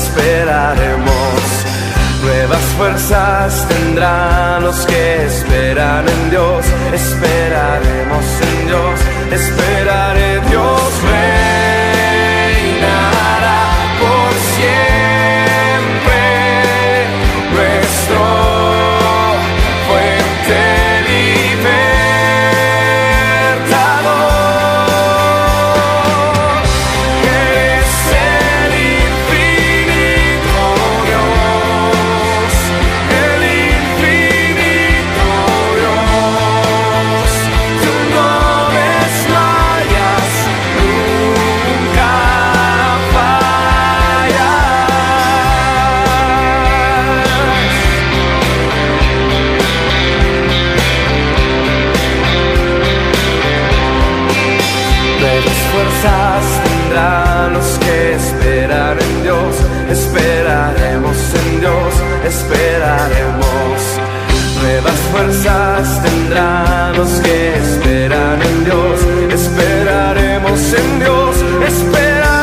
esperaremos. Nuevas fuerzas tendrán los que esperan en Dios. Esperaremos en Dios, esperaré. Dios reinará por siempre, nuestro fuerte libertador. Eres el infinito Dios, el infinito Dios. Tú no desmayas, nunca nuevas fuerzas tendrán los que esperan en Dios. Esperaremos en Dios, esperaremos. Nuevas fuerzas tendrán los que esperan en Dios. Esperaremos en Dios, esperaré.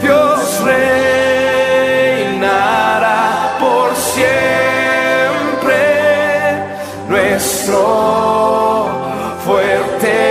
Dios reinará por siempre, nuestro fuerte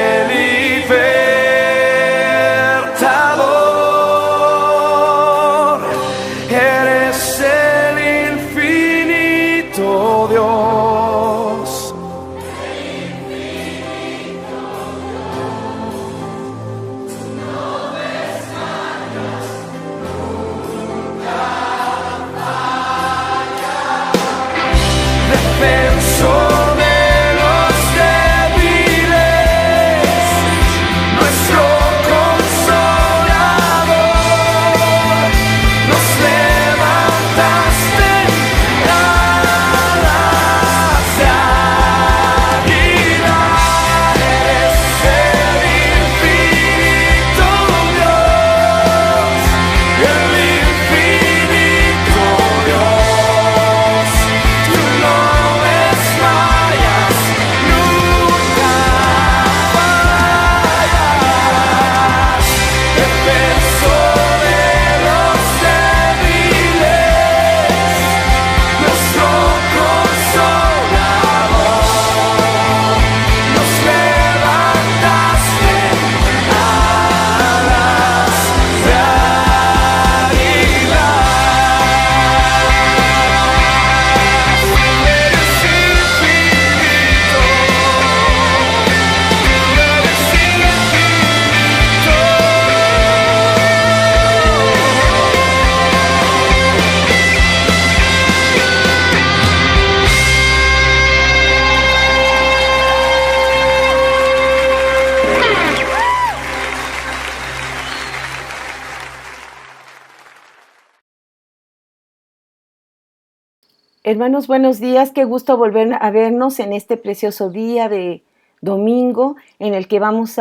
Hermanos, buenos días. Qué gusto volver a vernos en este precioso día de domingo en el que vamos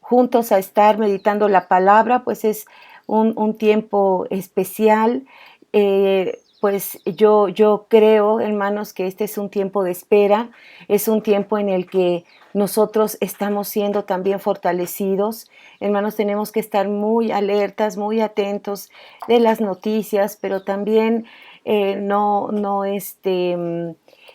juntos a estar meditando la palabra. Pues es un tiempo especial. pues yo creo, hermanos, que este es un tiempo de espera, es un tiempo en el que nosotros estamos siendo también fortalecidos. Hermanos, tenemos que estar muy alertas, muy atentos de las noticias, pero también no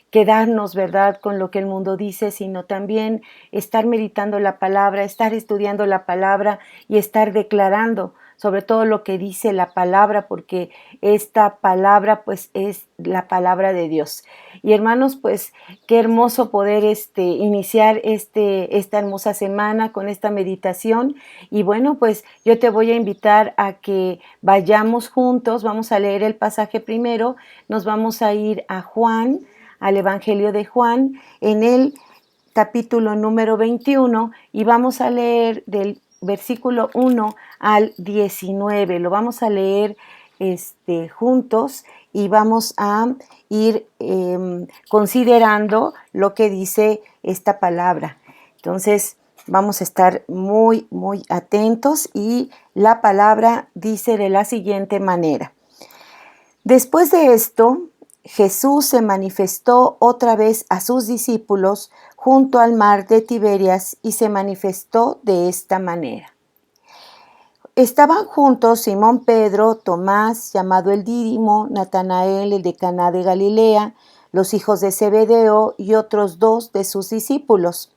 quedarnos, ¿verdad?, con lo que el mundo dice, sino también estar meditando la palabra, estar estudiando la palabra y estar declarando sobre todo lo que dice la palabra, porque esta palabra pues es la palabra de Dios. Y hermanos, pues qué hermoso poder iniciar esta hermosa semana con esta meditación. Y bueno, pues yo te voy a invitar a que vayamos juntos, vamos a leer el pasaje primero, nos vamos a ir a Juan, al Evangelio de Juan, en el capítulo número 21, y vamos a leer del versículo 1 al 19. Lo vamos a leer juntos y vamos a ir considerando lo que dice esta palabra. Entonces, vamos a estar muy, muy atentos, y la palabra dice de la siguiente manera. Después de esto, Jesús se manifestó otra vez a sus discípulos junto al mar de Tiberias, y se manifestó de esta manera. Estaban juntos Simón Pedro, Tomás, llamado el Dídimo, Natanael, el de Caná de Galilea, los hijos de Zebedeo y otros 2 de sus discípulos.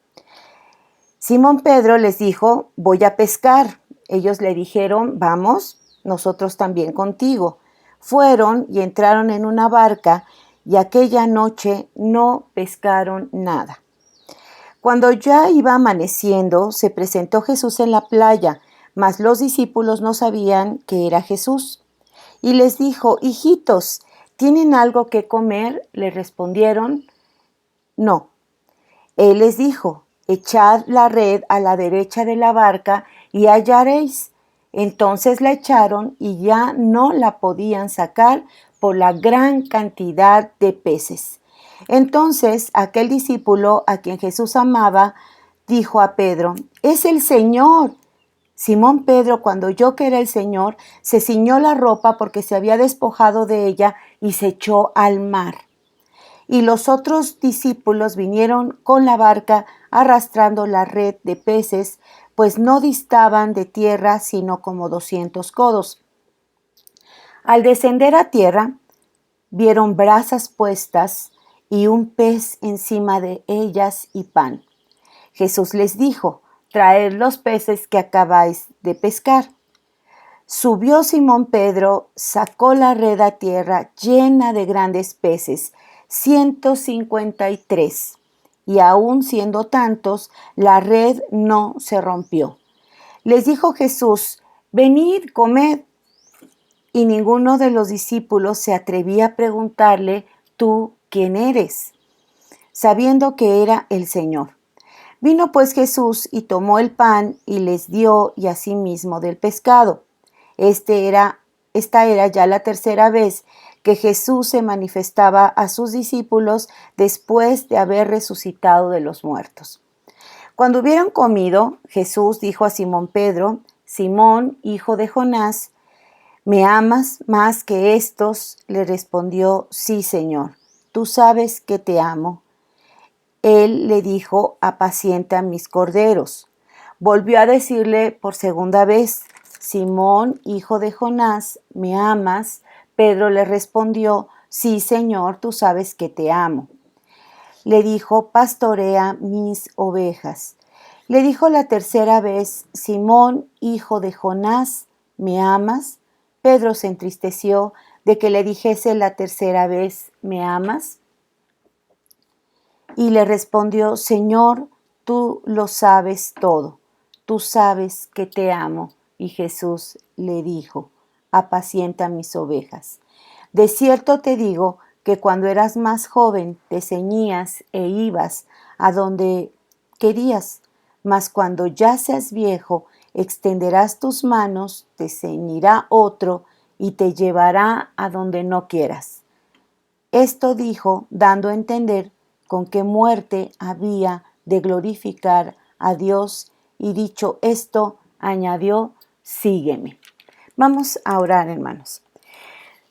Simón Pedro les dijo: voy a pescar. Ellos le dijeron: vamos, nosotros también contigo. Fueron y entraron en una barca, y aquella noche no pescaron nada. Cuando ya iba amaneciendo, se presentó Jesús en la playa, mas los discípulos no sabían que era Jesús. Y les dijo: hijitos, ¿tienen algo que comer? Le respondieron: no. Él les dijo: echad la red a la derecha de la barca y hallaréis. Entonces la echaron, y ya no la podían sacar por la gran cantidad de peces. Entonces aquel discípulo a quien Jesús amaba dijo a Pedro: es el Señor. Simón Pedro, cuando oyó que era el Señor, se ciñó la ropa porque se había despojado de ella, y se echó al mar. Y los otros discípulos vinieron con la barca arrastrando la red de peces, pues no distaban de tierra sino como 200 codos. Al descender a tierra, vieron brasas puestas y un pez encima de ellas y pan. Jesús les dijo: traed los peces que acabáis de pescar. Subió Simón Pedro, sacó la red a tierra llena de grandes peces, 153, y aun siendo tantos, la red no se rompió. Les dijo Jesús: venid, comed. Y ninguno de los discípulos se atrevía a preguntarle: ¿tú quién eres?, sabiendo que era el Señor. Vino pues Jesús y tomó el pan y les dio, y asimismo del pescado. Esta era ya la tercera vez que Jesús se manifestaba a sus discípulos después de haber resucitado de los muertos. Cuando hubieron comido, Jesús dijo a Simón Pedro: Simón, hijo de Jonás, ¿me amas más que estos? Le respondió: sí, Señor, tú sabes que te amo. Él le dijo: apacienta mis corderos. Volvió a decirle por segunda vez: Simón, hijo de Jonás, ¿me amas? Pedro le respondió: sí, Señor, tú sabes que te amo. Le dijo: pastorea mis ovejas. Le dijo la tercera vez: Simón, hijo de Jonás, ¿me amas? Pedro se entristeció de que le dijese la tercera vez: ¿me amas? Y le respondió: Señor, tú lo sabes todo, tú sabes que te amo. Y Jesús le dijo: apacienta mis ovejas. De cierto te digo que cuando eras más joven te ceñías e ibas a donde querías, mas cuando ya seas viejo extenderás tus manos, te ceñirá otro y te llevará a donde no quieras. Esto dijo, dando a entender con qué muerte había de glorificar a Dios, y dicho esto, añadió: sígueme. Vamos a orar, hermanos.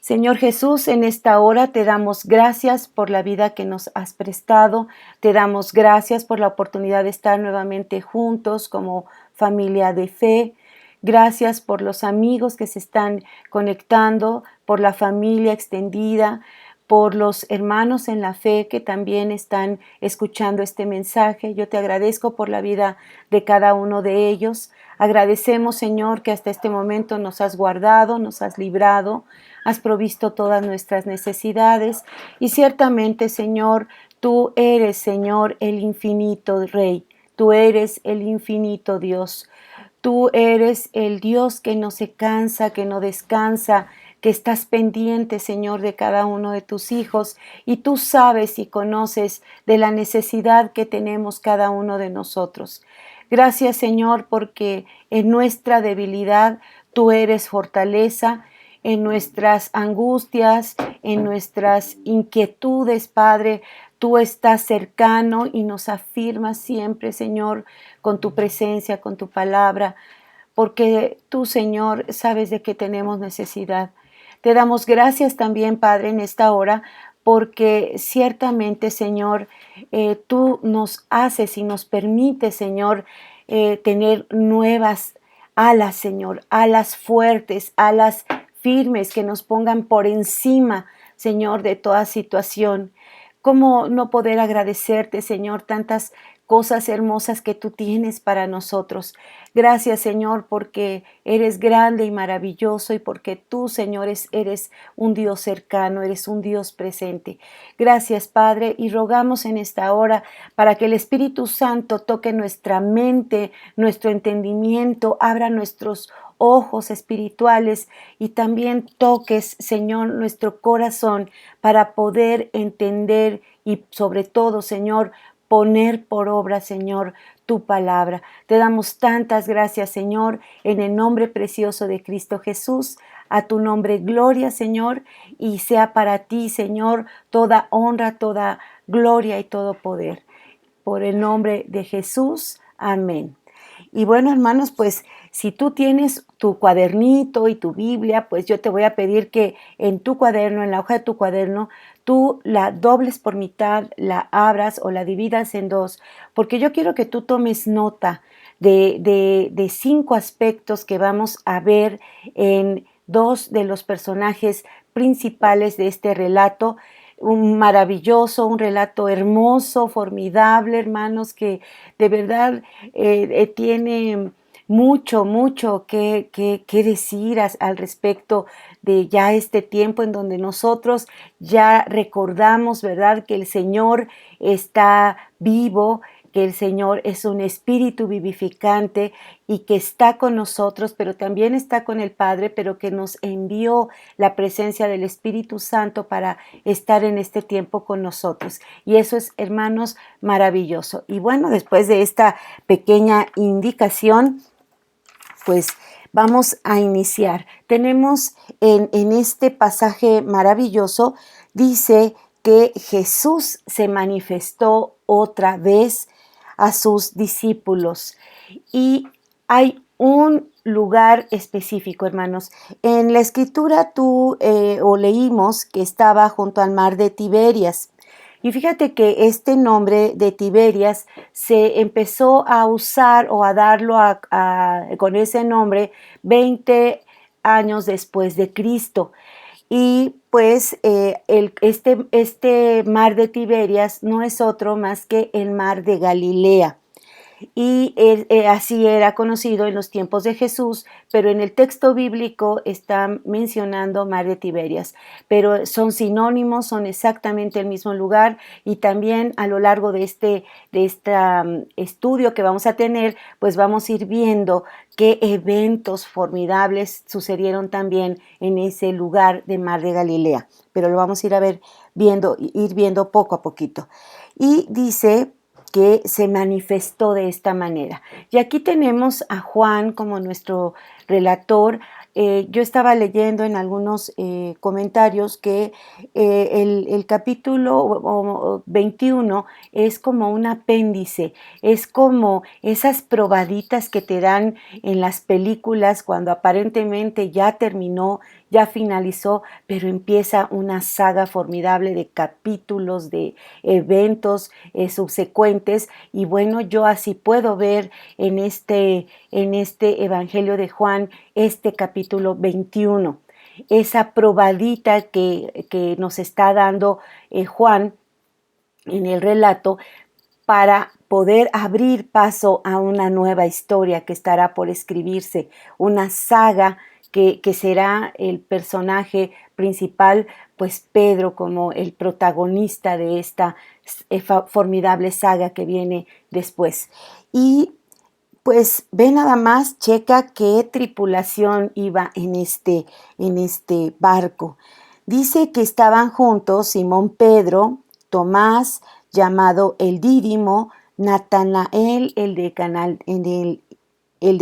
Señor Jesús, en esta hora te damos gracias por la vida que nos has prestado, te damos gracias por la oportunidad de estar nuevamente juntos como familia de fe. Gracias por los amigos que se están conectando, por la familia extendida, por los hermanos en la fe que también están escuchando este mensaje. Yo te agradezco por la vida de cada uno de ellos. Agradecemos, Señor, que hasta este momento nos has guardado, nos has librado, has provisto todas nuestras necesidades y ciertamente, Señor, tú eres, Señor, el infinito Rey. Tú eres el infinito Dios. Tú eres el Dios que no se cansa, que no descansa, que estás pendiente, Señor, de cada uno de tus hijos y tú sabes y conoces de la necesidad que tenemos cada uno de nosotros. Gracias, Señor, porque en nuestra debilidad tú eres fortaleza, en nuestras angustias, en nuestras inquietudes, Padre, tú estás cercano y nos afirmas siempre, Señor, con tu presencia, con tu palabra, porque tú, Señor, sabes de qué tenemos necesidad. Te damos gracias también, Padre, en esta hora, porque ciertamente, Señor, tú nos haces y nos permites, Señor, tener nuevas alas, Señor, alas fuertes, alas firmes que nos pongan por encima, Señor, de toda situación. ¿Cómo no poder agradecerte, Señor, tantas cosas hermosas que tú tienes para nosotros? Gracias, Señor, porque eres grande y maravilloso y porque tú, Señor, eres un Dios cercano, eres un Dios presente. Gracias, Padre, y rogamos en esta hora para que el Espíritu Santo toque nuestra mente, nuestro entendimiento, abra nuestros ojos espirituales y también toques, Señor, nuestro corazón para poder entender y sobre todo, Señor, poner por obra, Señor, tu palabra. Te damos tantas gracias, Señor, en el nombre precioso de Cristo Jesús. A tu nombre, gloria, Señor, y sea para ti, Señor, toda honra, toda gloria y todo poder. Por el nombre de Jesús, amén. Y bueno, hermanos, pues si tú tienes tu cuadernito y tu Biblia, pues yo te voy a pedir que en tu cuaderno, en la hoja de tu cuaderno, tú la dobles por mitad, la abras o la dividas en dos, porque yo quiero que tú tomes nota de 5 aspectos que vamos a ver en 2 de los personajes principales de este relato. Un maravilloso, un relato hermoso, formidable, hermanos, que de verdad tiene mucho que decir al respecto de ya este tiempo en donde nosotros ya recordamos, ¿verdad?, que el Señor está vivo, que el Señor es un espíritu vivificante y que está con nosotros, pero también está con el Padre, pero que nos envió la presencia del Espíritu Santo para estar en este tiempo con nosotros. Y eso es, hermanos, maravilloso. Y bueno, después de esta pequeña indicación, pues vamos a iniciar. Tenemos en este pasaje maravilloso, dice que Jesús se manifestó otra vez a sus discípulos y hay un lugar específico, hermanos. En la escritura leímos que estaba junto al mar de Tiberias. Y fíjate que este nombre de Tiberias se empezó a usar o a darlo con ese nombre 20 años después de Cristo. Y pues este mar de Tiberias no es otro más que el mar de Galilea. Y así era conocido en los tiempos de Jesús, pero en el texto bíblico está mencionando mar de Tiberias, pero son sinónimos, son exactamente el mismo lugar y también a lo largo de este estudio que vamos a tener, pues vamos a ir viendo qué eventos formidables sucedieron también en ese lugar de mar de Galilea, pero lo vamos a ir viendo poco a poquito. Y dice que se manifestó de esta manera. Y aquí tenemos a Juan como nuestro relator yo estaba leyendo en algunos comentarios que el capítulo 21 es como un apéndice, es como esas probaditas que te dan en las películas cuando aparentemente ya terminó, ya finalizó, pero empieza una saga formidable de capítulos, de eventos subsecuentes. Y bueno, yo así puedo ver en este Evangelio de Juan, este capítulo 21, esa probadita que nos está dando Juan en el relato para poder abrir paso a una nueva historia que estará por escribirse, una saga que será el personaje principal, pues Pedro como el protagonista de esta formidable saga que viene después. Y pues ve nada más, checa qué tripulación iba en este barco. Dice que estaban juntos Simón Pedro, Tomás, llamado el Dídimo, Natanael, el de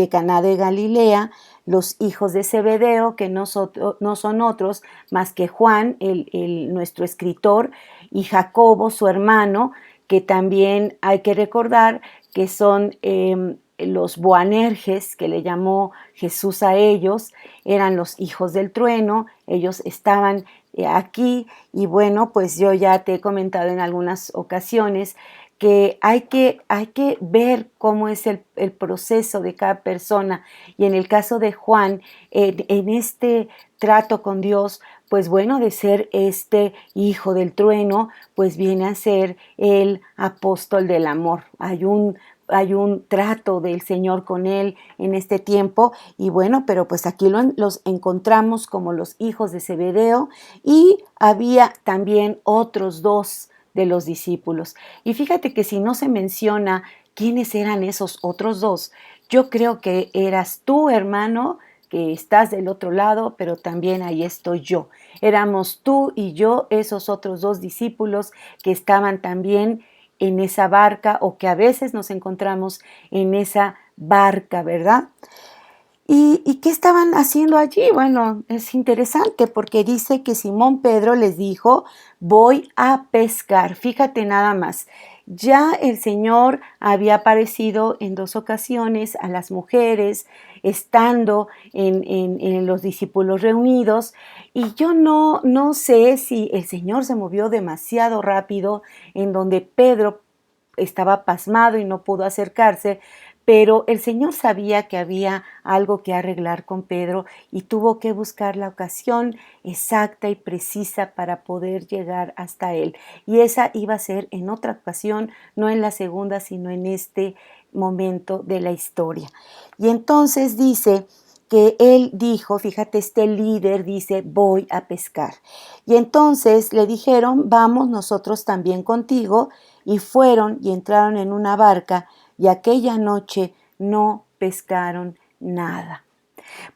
Caná de Galilea, los hijos de Zebedeo, que no son otros más que Juan, nuestro escritor, y Jacobo, su hermano, que también hay que recordar que son los Boanerges, que le llamó Jesús a ellos, eran los hijos del trueno, ellos estaban aquí. Y bueno, pues yo ya te he comentado en algunas ocasiones que hay que ver cómo es el proceso de cada persona. Y en el caso de Juan, en este trato con Dios, pues bueno, de ser este hijo del trueno, pues viene a ser el apóstol del amor. Hay un trato del Señor con él en este tiempo. Y bueno, pero pues aquí los encontramos como los hijos de Zebedeo, y había también otros dos de los discípulos. Y fíjate que si no se menciona quiénes eran esos otros dos, yo creo que eras tú, hermano, que estás del otro lado, pero también ahí estoy yo. Éramos tú y yo, esos otros dos discípulos que estaban también en esa barca, o que a veces nos encontramos en esa barca, ¿verdad? ¿Y qué estaban haciendo allí? Bueno, es interesante porque dice que Simón Pedro les dijo: voy a pescar. Fíjate nada más. Ya el Señor había aparecido en 2 ocasiones a las mujeres, estando en los discípulos reunidos, y yo no sé si el Señor se movió demasiado rápido, en donde Pedro estaba pasmado y no pudo acercarse, pero el Señor sabía que había algo que arreglar con Pedro y tuvo que buscar la ocasión exacta y precisa para poder llegar hasta él. Y esa iba a ser en otra ocasión, no en la segunda, sino en este momento de la historia. Y entonces dice que él dijo, fíjate, este líder dice: voy a pescar. Y entonces le dijeron: vamos nosotros también contigo. Y fueron y entraron en una barca, y aquella noche no pescaron nada.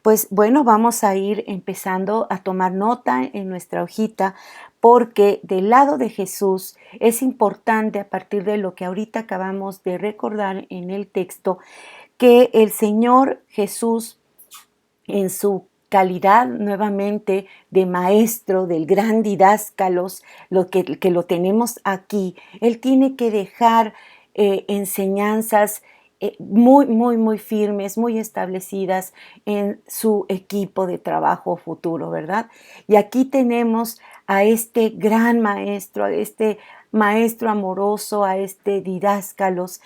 Pues bueno, vamos a ir empezando a tomar nota en nuestra hojita, porque del lado de Jesús es importante, a partir de lo que ahorita acabamos de recordar en el texto, que el Señor Jesús, en su calidad nuevamente de maestro, del gran didáscalos, que lo tenemos aquí, él tiene que dejar enseñanzas muy, muy, muy firmes, muy establecidas en su equipo de trabajo futuro, ¿verdad? Y aquí tenemos a este gran maestro, a este maestro amoroso, a este didáscalos,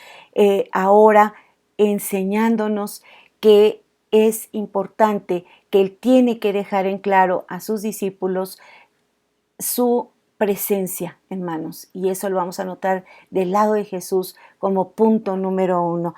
ahora enseñándonos que es importante, que él tiene que dejar en claro a sus discípulos su presencia, hermanos. Y eso lo vamos a notar del lado de Jesús como punto número 1.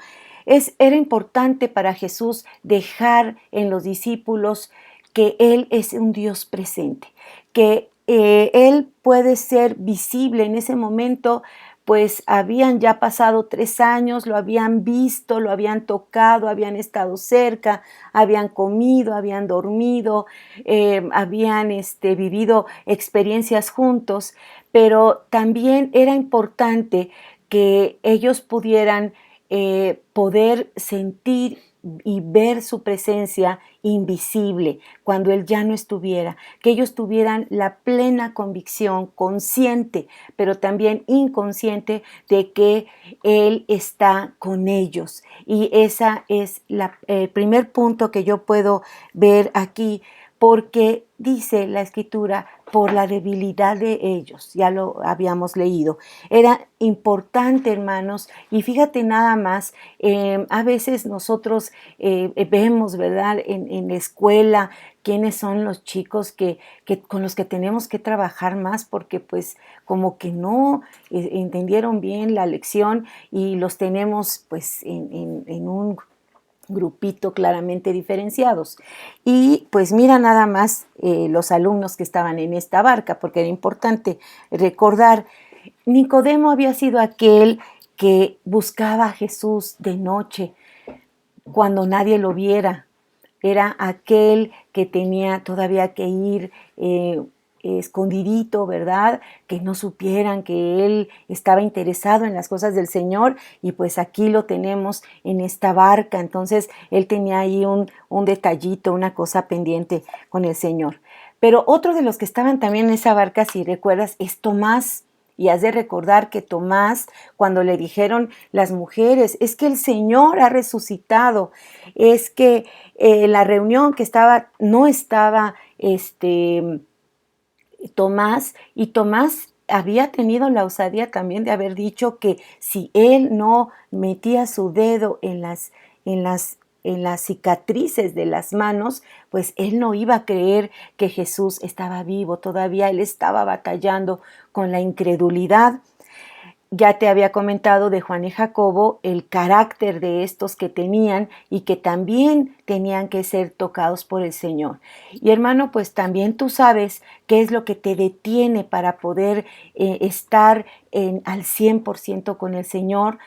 Era importante para Jesús dejar en los discípulos que Él es un Dios presente, que Él puede ser visible en ese momento. Pues habían ya pasado 3 años, lo habían visto, lo habían tocado, habían estado cerca, habían comido, habían dormido, habían vivido experiencias juntos, pero también era importante que ellos pudieran poder sentir y ver su presencia invisible cuando Él ya no estuviera, que ellos tuvieran la plena convicción, consciente, pero también inconsciente, de que Él está con ellos. Y ese es el primer punto que yo puedo ver aquí, porque dice la Escritura, por la debilidad de ellos, ya lo habíamos leído. Era importante, hermanos, y fíjate nada más, a veces nosotros vemos, ¿verdad?, en la escuela, quiénes son los chicos con los que tenemos que trabajar más, porque pues como que no entendieron bien la lección y los tenemos pues en un grupito claramente diferenciados. Y pues mira nada más los alumnos que estaban en esta barca, porque era importante recordar, Nicodemo había sido aquel que buscaba a Jesús de noche, cuando nadie lo viera. Era aquel que tenía todavía que ir escondidito, ¿verdad? Que no supieran que él estaba interesado en las cosas del Señor, y pues aquí lo tenemos en esta barca. Entonces él tenía ahí un detallito, una cosa pendiente con el Señor. Pero otro de los que estaban también en esa barca, si recuerdas, es Tomás. Y has de recordar que Tomás, cuando le dijeron las mujeres, es que el Señor ha resucitado, es que la reunión que estaba, no estaba Tomás, y Tomás había tenido la osadía también de haber dicho que si él no metía su dedo en las cicatrices de las manos, pues él no iba a creer que Jesús estaba vivo. Todavía él estaba batallando con la incredulidad. Ya te había comentado de Juan y Jacobo, el carácter de estos que tenían y que también tenían que ser tocados por el Señor. Y hermano, pues también tú sabes qué es lo que te detiene para poder estar al 100% con el Señor.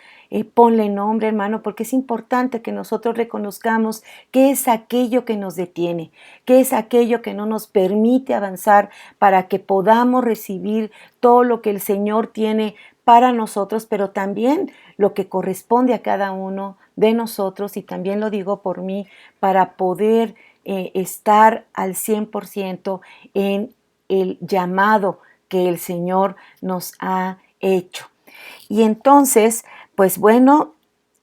Ponle nombre, hermano, porque es importante que nosotros reconozcamos qué es aquello que nos detiene, qué es aquello que no nos permite avanzar para que podamos recibir todo lo que el Señor tiene para nosotros, pero también lo que corresponde a cada uno de nosotros, y también lo digo por mí, para poder estar al 100% en el llamado que el Señor nos ha hecho. Y entonces, pues bueno,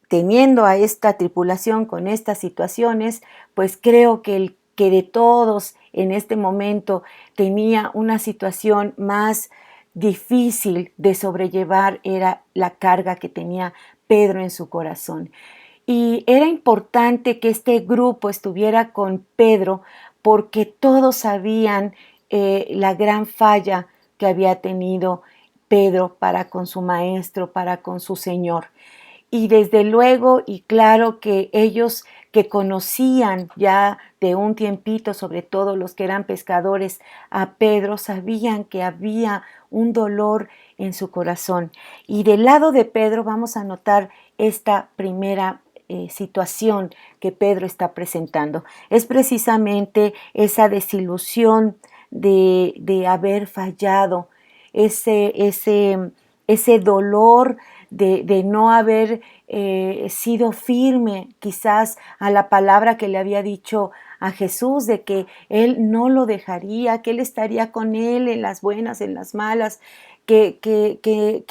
teniendo a esta tripulación con estas situaciones, pues creo que el que de todos en este momento tenía una situación más difícil de sobrellevar era la carga que tenía Pedro en su corazón. Y era importante que este grupo estuviera con Pedro, porque todos sabían la gran falla que había tenido Pedro para con su maestro, para con su Señor. Y desde luego, y claro, que ellos que conocían ya de un tiempito, sobre todo los que eran pescadores, a Pedro, sabían que había un dolor en su corazón. Y del lado de Pedro vamos a notar esta primera situación que Pedro está presentando. Es precisamente esa desilusión de haber fallado, ese dolor de no haber sido firme quizás a la palabra que le había dicho a Jesús, de que Él no lo dejaría, que Él estaría con Él en las buenas, en las malas, que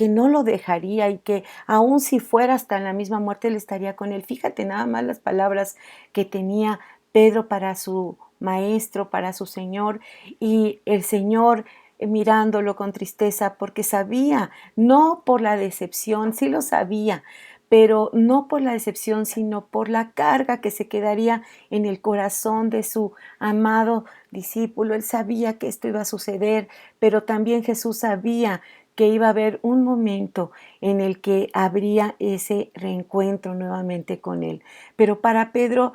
no lo dejaría, y que aun si fuera hasta la misma muerte, Él estaría con Él. Fíjate nada más las palabras que tenía Pedro para su maestro, para su Señor, y el Señor mirándolo con tristeza, porque sabía, no por la decepción, sí lo sabía, pero no por la decepción, sino por la carga que se quedaría en el corazón de su amado discípulo. Él sabía que esto iba a suceder, pero también Jesús sabía que iba a haber un momento en el que habría ese reencuentro nuevamente con él. Pero para Pedro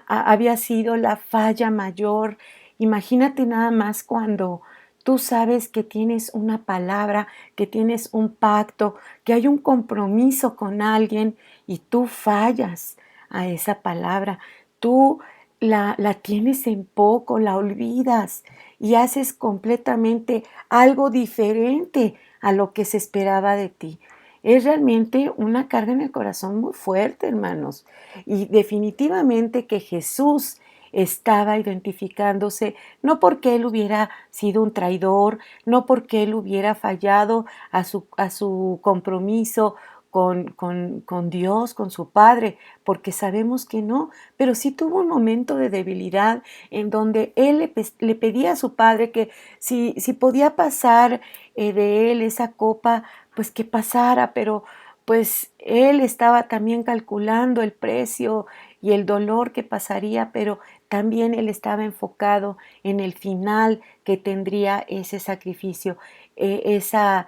había sido la falla mayor. Imagínate nada más cuando tú sabes que tienes una palabra, que tienes un pacto, que hay un compromiso con alguien, y tú fallas a esa palabra. Tú la tienes en poco, la olvidas y haces completamente algo diferente a lo que se esperaba de ti. es realmente una carga en el corazón muy fuerte, hermanos. Y definitivamente que Jesús estaba identificándose, no porque él hubiera sido un traidor, no porque él hubiera fallado a su compromiso con Dios, con su Padre, porque sabemos que no, pero sí tuvo un momento de debilidad en donde él le pedía a su Padre que si podía pasar de él esa copa, pues que pasara, pero pues él estaba también calculando el precio y el dolor que pasaría, pero también él estaba enfocado en el final que tendría ese sacrificio, esa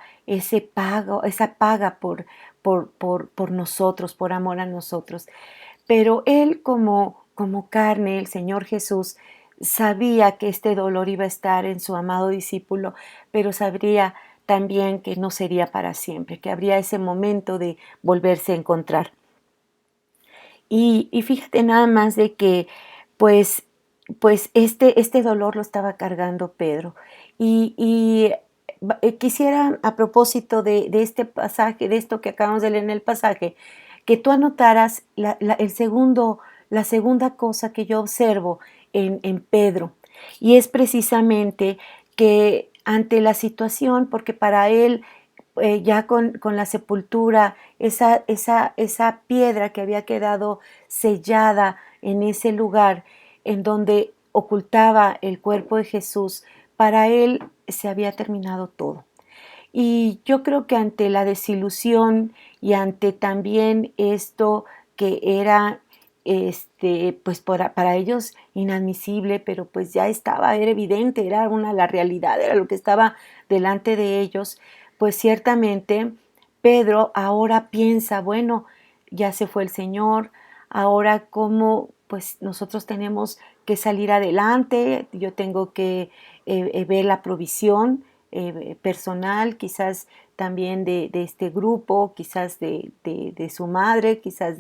paga por nosotros, por amor a nosotros. Pero él como carne, el Señor Jesús, sabía que este dolor iba a estar en su amado discípulo, pero sabría también que no sería para siempre, que habría ese momento de volverse a encontrar. Y fíjate nada más de que, pues, este dolor lo estaba cargando Pedro. Quisiera, a propósito de este pasaje, de esto que acabamos de leer en el pasaje, que tú anotaras la segunda cosa que yo observo en Pedro. Y es precisamente que ante la situación, porque para él ya con la sepultura, esa piedra que había quedado sellada en ese lugar en donde ocultaba el cuerpo de Jesús, para él se había terminado todo. Y yo creo que ante la desilusión y ante también esto que era pues para ellos inadmisible, pero pues ya estaba, era evidente, era la realidad, era lo que estaba delante de ellos, pues ciertamente Pedro ahora piensa, bueno, ya se fue el Señor, ahora cómo pues nosotros tenemos que salir adelante, yo tengo que ver la provisión personal, quizás también de este grupo, quizás de su madre, quizás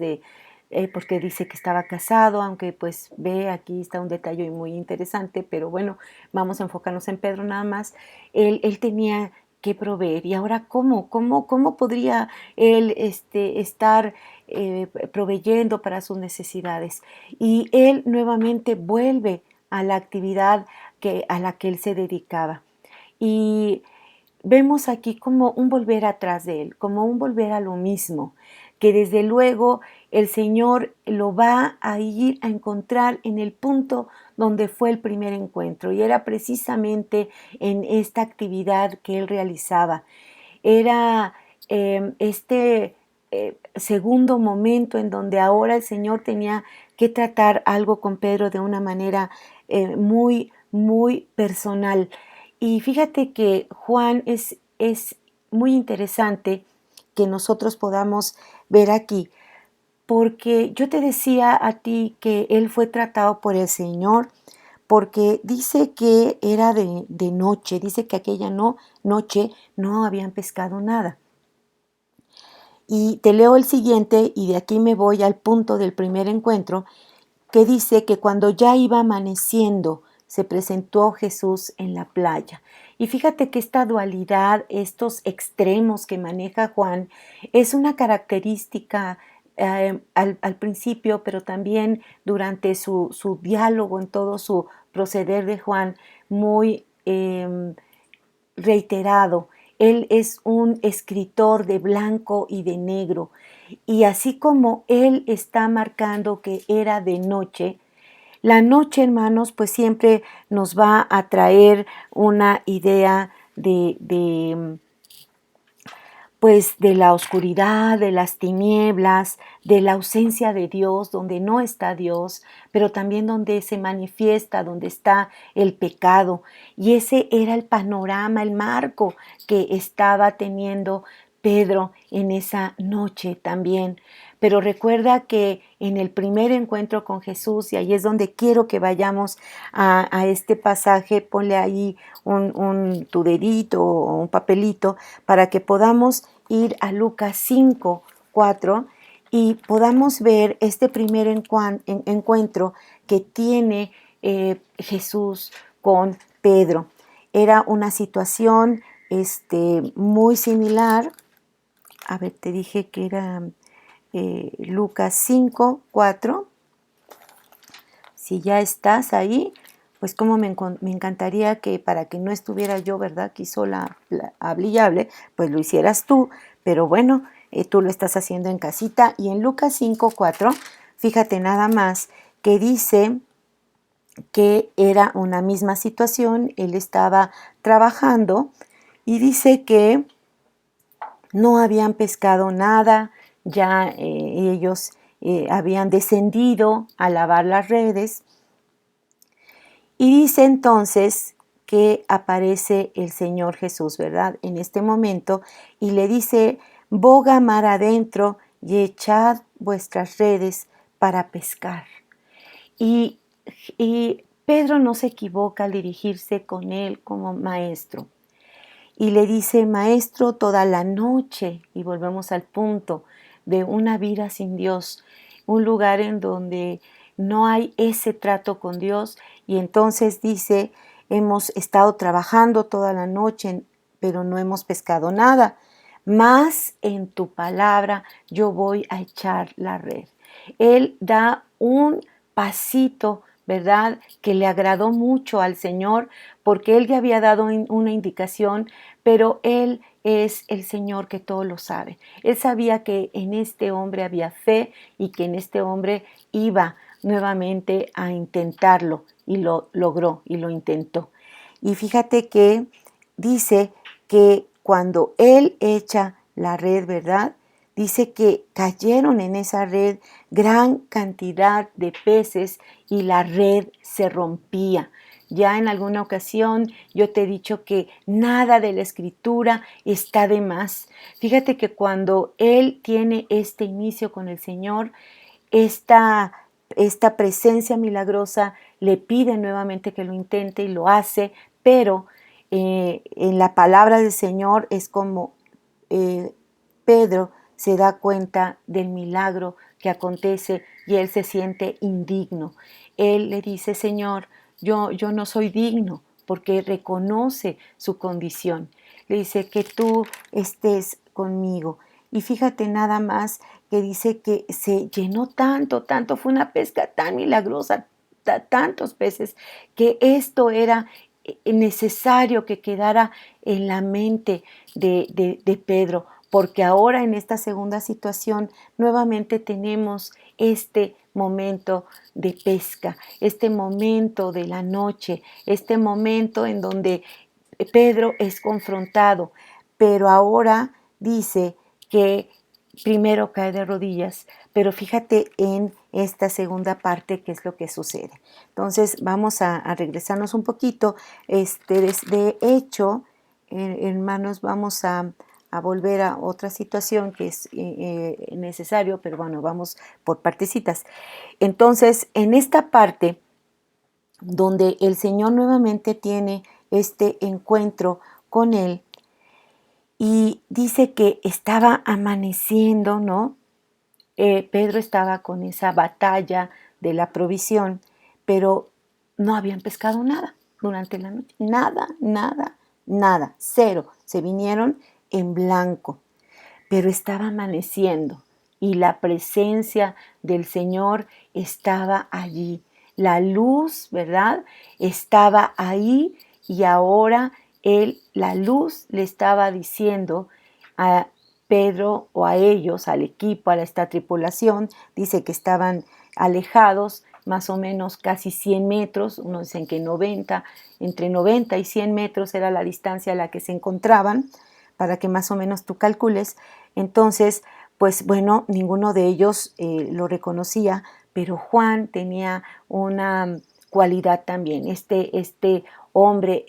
porque dice que estaba casado, aunque pues ve aquí está un detalle muy interesante, pero bueno, vamos a enfocarnos en Pedro nada más. Él tenía que proveer y ahora cómo podría él estar proveyendo para sus necesidades. Y él nuevamente vuelve a la actividad a la que él se dedicaba. Y vemos aquí como un volver atrás de él, como un volver a lo mismo, que desde luego el Señor lo va a ir a encontrar en el punto donde fue el primer encuentro, y era precisamente en esta actividad que él realizaba. Era este segundo momento en donde ahora el Señor tenía que tratar algo con Pedro de una manera muy personal. Y fíjate que Juan es muy interesante que nosotros podamos ver aquí, porque yo te decía a ti que él fue tratado por el Señor, porque dice que era de noche, dice que aquella noche no habían pescado nada. Y te leo el siguiente y de aquí me voy al punto del primer encuentro, que dice que cuando ya iba amaneciendo, se presentó Jesús en la playa. Y fíjate que esta dualidad, estos extremos que maneja Juan, es una característica al principio, pero también durante su diálogo, en todo su proceder de Juan, muy reiterado. Él es un escritor de blanco y de negro. Y así como él está marcando que era de noche, la noche, hermanos, pues siempre nos va a traer una idea pues de la oscuridad, de las tinieblas, de la ausencia de Dios, donde no está Dios, pero también donde se manifiesta, donde está el pecado. Y ese era el panorama, el marco que estaba teniendo Pedro en esa noche también. Pero recuerda que en el primer encuentro con Jesús, y ahí es donde quiero que vayamos a este pasaje, ponle ahí tu dedito o un papelito para que podamos ir a Lucas 5, 4 y podamos ver este primer encuentro que tiene Jesús con Pedro. Era una situación muy similar a ver, te dije que era Lucas 5, 4. Si ya estás ahí, pues como me encantaría que para que no estuviera yo, ¿verdad? Aquí sola, hable y hable, pues lo hicieras tú, pero bueno, tú lo estás haciendo en casita. Y en Lucas 5, 4, fíjate nada más que dice que era una misma situación, él estaba trabajando y dice que no habían pescado nada, ya ellos habían descendido a lavar las redes. Y dice entonces que aparece el Señor Jesús, ¿verdad? En este momento, y le dice, boga mar adentro y echad vuestras redes para pescar. Y, y Pedro no se equivoca al dirigirse con él como maestro. Y le dice, maestro, toda la noche, y volvemos al punto de una vida sin Dios, un lugar en donde no hay ese trato con Dios. Y entonces dice, hemos estado trabajando toda la noche, pero no hemos pescado nada. Mas en tu palabra yo voy a echar la red. Él da un pasito, ¿verdad?, que le agradó mucho al Señor, porque Él ya había dado una indicación, pero Él es el Señor que todo lo sabe. Él sabía que en este hombre había fe y que en este hombre iba nuevamente a intentarlo, y lo logró y lo intentó. Y fíjate que dice que cuando Él echa la red, ¿verdad?, dice que cayeron en esa red gran cantidad de peces y la red se rompía. Ya en alguna ocasión yo te he dicho que nada de la escritura está de más. Fíjate que cuando él tiene este inicio con el Señor, esta presencia milagrosa le pide nuevamente que lo intente y lo hace, pero en la palabra del Señor es como Pedro se da cuenta del milagro que acontece y él se siente indigno. Él le dice, Señor, yo no soy digno, porque reconoce su condición. Le dice que tú estés conmigo. Y fíjate nada más que dice que se llenó tanto, fue una pesca tan milagrosa, tantos peces, que esto era necesario que quedara en la mente de Pedro, porque ahora en esta segunda situación nuevamente tenemos este momento de pesca, este momento de la noche, este momento en donde Pedro es confrontado, pero ahora dice que primero cae de rodillas, pero fíjate en esta segunda parte qué es lo que sucede. Entonces vamos a regresarnos un poquito. De hecho, hermanos, vamos a volver a otra situación que es necesario, pero bueno, vamos por partecitas. Entonces, en esta parte donde el Señor nuevamente tiene este encuentro con él y dice que estaba amaneciendo, ¿no? Pedro estaba con esa batalla de la provisión, pero no habían pescado nada durante la noche. Nada, cero. Se vinieron en blanco, pero estaba amaneciendo y la presencia del Señor estaba allí. La luz, ¿verdad?, estaba ahí y ahora la luz le estaba diciendo a Pedro o a ellos, al equipo, a esta tripulación, dice que estaban alejados más o menos casi 100 metros, unos dicen que 90, entre 90 y 100 metros era la distancia a la que se encontraban, para que más o menos tú calcules. Entonces, pues bueno, ninguno de ellos lo reconocía, pero Juan tenía una cualidad también. Este hombre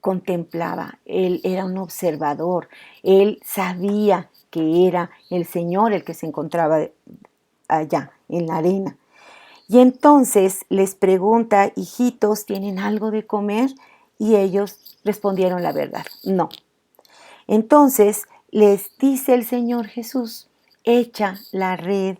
contemplaba, él era un observador, él sabía que era el Señor el que se encontraba allá en la arena. Y entonces les pregunta, hijitos, ¿tienen algo de comer? Y ellos respondieron la verdad, no. Entonces les dice el Señor Jesús, echa la red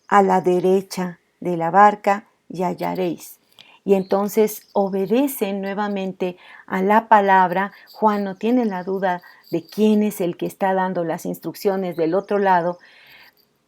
a la derecha de la barca y hallaréis. Y entonces obedecen nuevamente a la palabra. Juan no tiene la duda de quién es el que está dando las instrucciones del otro lado,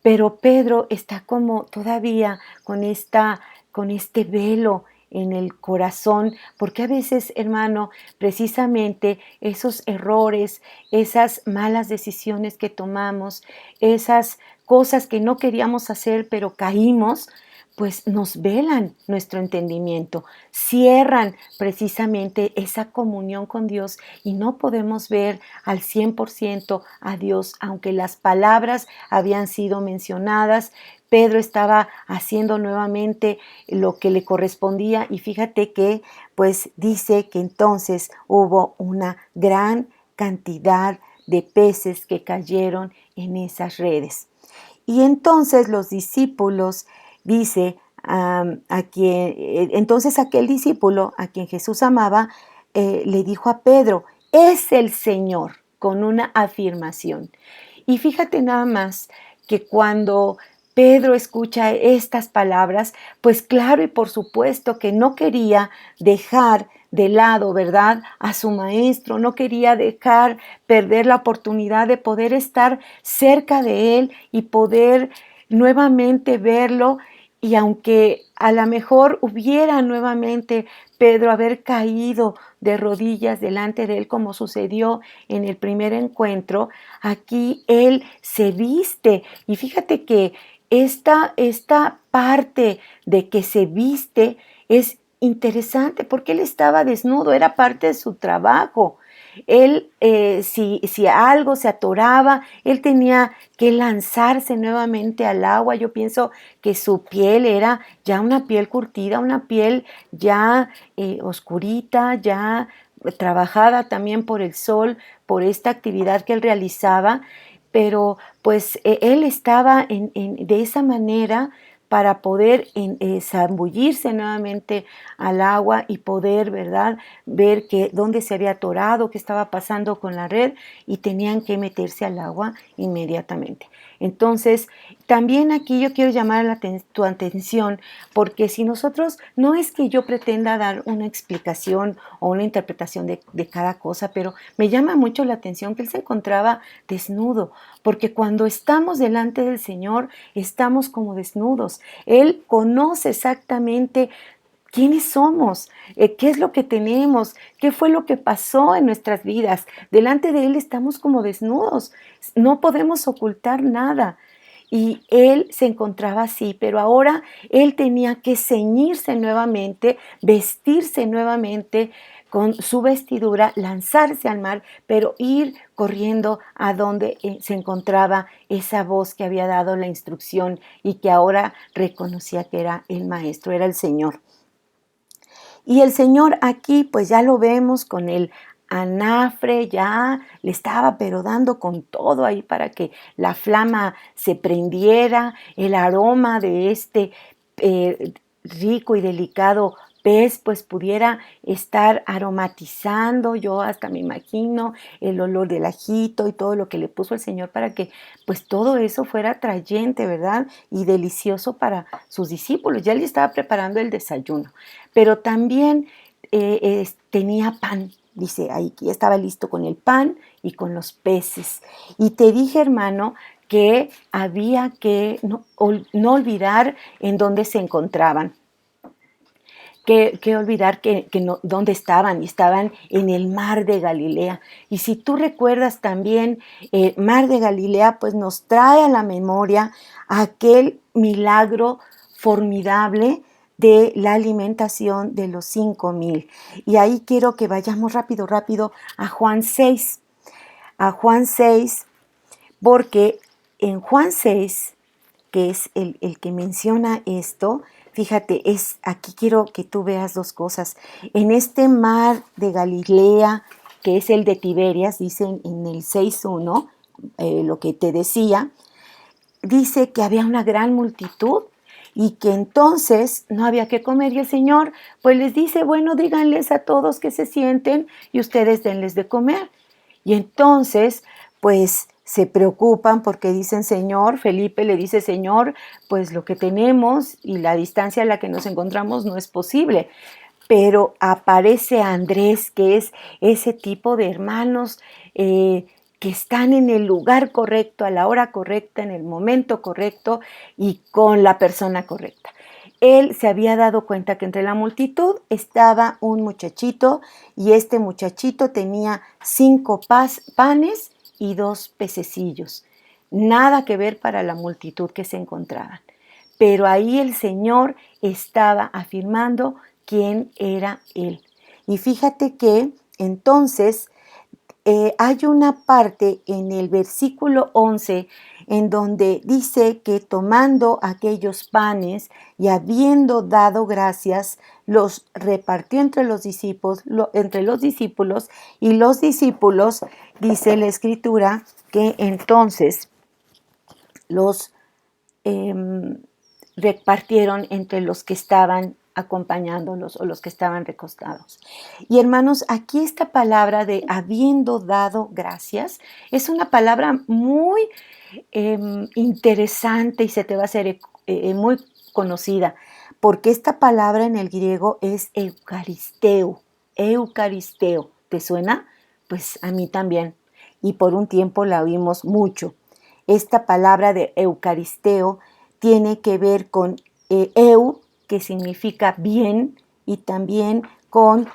pero Pedro está como todavía con este velo en el corazón, porque a veces, hermano, precisamente esos errores, esas malas decisiones que tomamos, esas cosas que no queríamos hacer, pero caímos, pues nos velan nuestro entendimiento, cierran precisamente esa comunión con Dios y no podemos ver al 100% a Dios, aunque las palabras habían sido mencionadas. Pedro estaba haciendo nuevamente lo que le correspondía y fíjate que pues dice que entonces hubo una gran cantidad de peces que cayeron en esas redes. Y entonces los discípulos, dice, entonces aquel discípulo a quien Jesús amaba, le dijo a Pedro, es el Señor, con una afirmación. Y fíjate nada más que cuando Pedro escucha estas palabras, pues claro y por supuesto que no quería dejar de lado, ¿verdad?, a su maestro, no quería dejar perder la oportunidad de poder estar cerca de él y poder nuevamente verlo. Y aunque a lo mejor hubiera nuevamente Pedro haber caído de rodillas delante de él como sucedió en el primer encuentro, aquí él se viste. Y fíjate que esta parte de que se viste es interesante porque él estaba desnudo, era parte de su trabajo. Él, si algo se atoraba, él tenía que lanzarse nuevamente al agua. Yo pienso que su piel era ya una piel curtida, una piel ya oscurita, ya trabajada también por el sol, por esta actividad que él realizaba, pero pues él estaba de esa manera para poder zambullirse nuevamente al agua y poder, ¿verdad?, ver dónde se había atorado, qué estaba pasando con la red y tenían que meterse al agua inmediatamente. Entonces, también aquí yo quiero llamar tu atención porque si nosotros, no es que yo pretenda dar una explicación o una interpretación de cada cosa, pero me llama mucho la atención que él se encontraba desnudo, porque cuando estamos delante del Señor, estamos como desnudos. Él conoce exactamente quiénes somos, qué es lo que tenemos, qué fue lo que pasó en nuestras vidas. Delante de Él estamos como desnudos, no podemos ocultar nada. Y él se encontraba así, pero ahora él tenía que ceñirse nuevamente, vestirse nuevamente con su vestidura, lanzarse al mar, pero ir corriendo a donde se encontraba esa voz que había dado la instrucción y que ahora reconocía que era el maestro, era el Señor. Y el Señor aquí, pues ya lo vemos con el anafre, ya le estaba pero dando con todo ahí para que la flama se prendiera, el aroma de este rico y delicado pez pues pudiera estar aromatizando. Yo hasta me imagino el olor del ajito y todo lo que le puso el Señor para que pues todo eso fuera atrayente, ¿verdad?, y delicioso para sus discípulos. Ya le estaba preparando el desayuno, pero también tenía pan. Dice ahí que ya estaba listo con el pan y con los peces. Y te dije, hermano, que había que no olvidar en dónde se encontraban. Que olvidar dónde estaban, y estaban en el mar de Galilea. Y si tú recuerdas también, el mar de Galilea pues nos trae a la memoria aquel milagro formidable de la alimentación de los 5,000. Y ahí quiero que vayamos rápido a Juan 6. A Juan 6, porque en Juan 6, que es el que menciona esto, fíjate, aquí quiero que tú veas dos cosas. En este mar de Galilea, que es el de Tiberias, dicen en el 6:1, lo que te decía, dice que había una gran multitud y que entonces no había que comer. Y el Señor pues les dice, bueno, díganles a todos que se sienten y ustedes denles de comer. Y entonces pues se preocupan porque dicen, Señor, Felipe le dice, Señor, pues lo que tenemos y la distancia a la que nos encontramos no es posible. Pero aparece Andrés, que es ese tipo de hermanos que están en el lugar correcto, a la hora correcta, en el momento correcto y con la persona correcta. Él se había dado cuenta que entre la multitud estaba un muchachito y este muchachito tenía 5 panes y 2 pececillos. Nada que ver para la multitud que se encontraban. Pero ahí el Señor estaba afirmando quién era Él. Y fíjate que entonces hay una parte en el versículo 11 en donde dice que tomando aquellos panes y habiendo dado gracias, los repartió entre los discípulos, y los discípulos, dice la Escritura, que entonces los repartieron entre los que estaban acompañándolos o los que estaban recostados. Y hermanos, aquí esta palabra de habiendo dado gracias es una palabra muy interesante y se te va a hacer muy conocida, porque esta palabra en el griego es eucaristeo. Eucaristeo, ¿te suena? Pues a mí también, y por un tiempo la oímos mucho. Esta palabra de eucaristeo tiene que ver con eu, que significa bien, y también con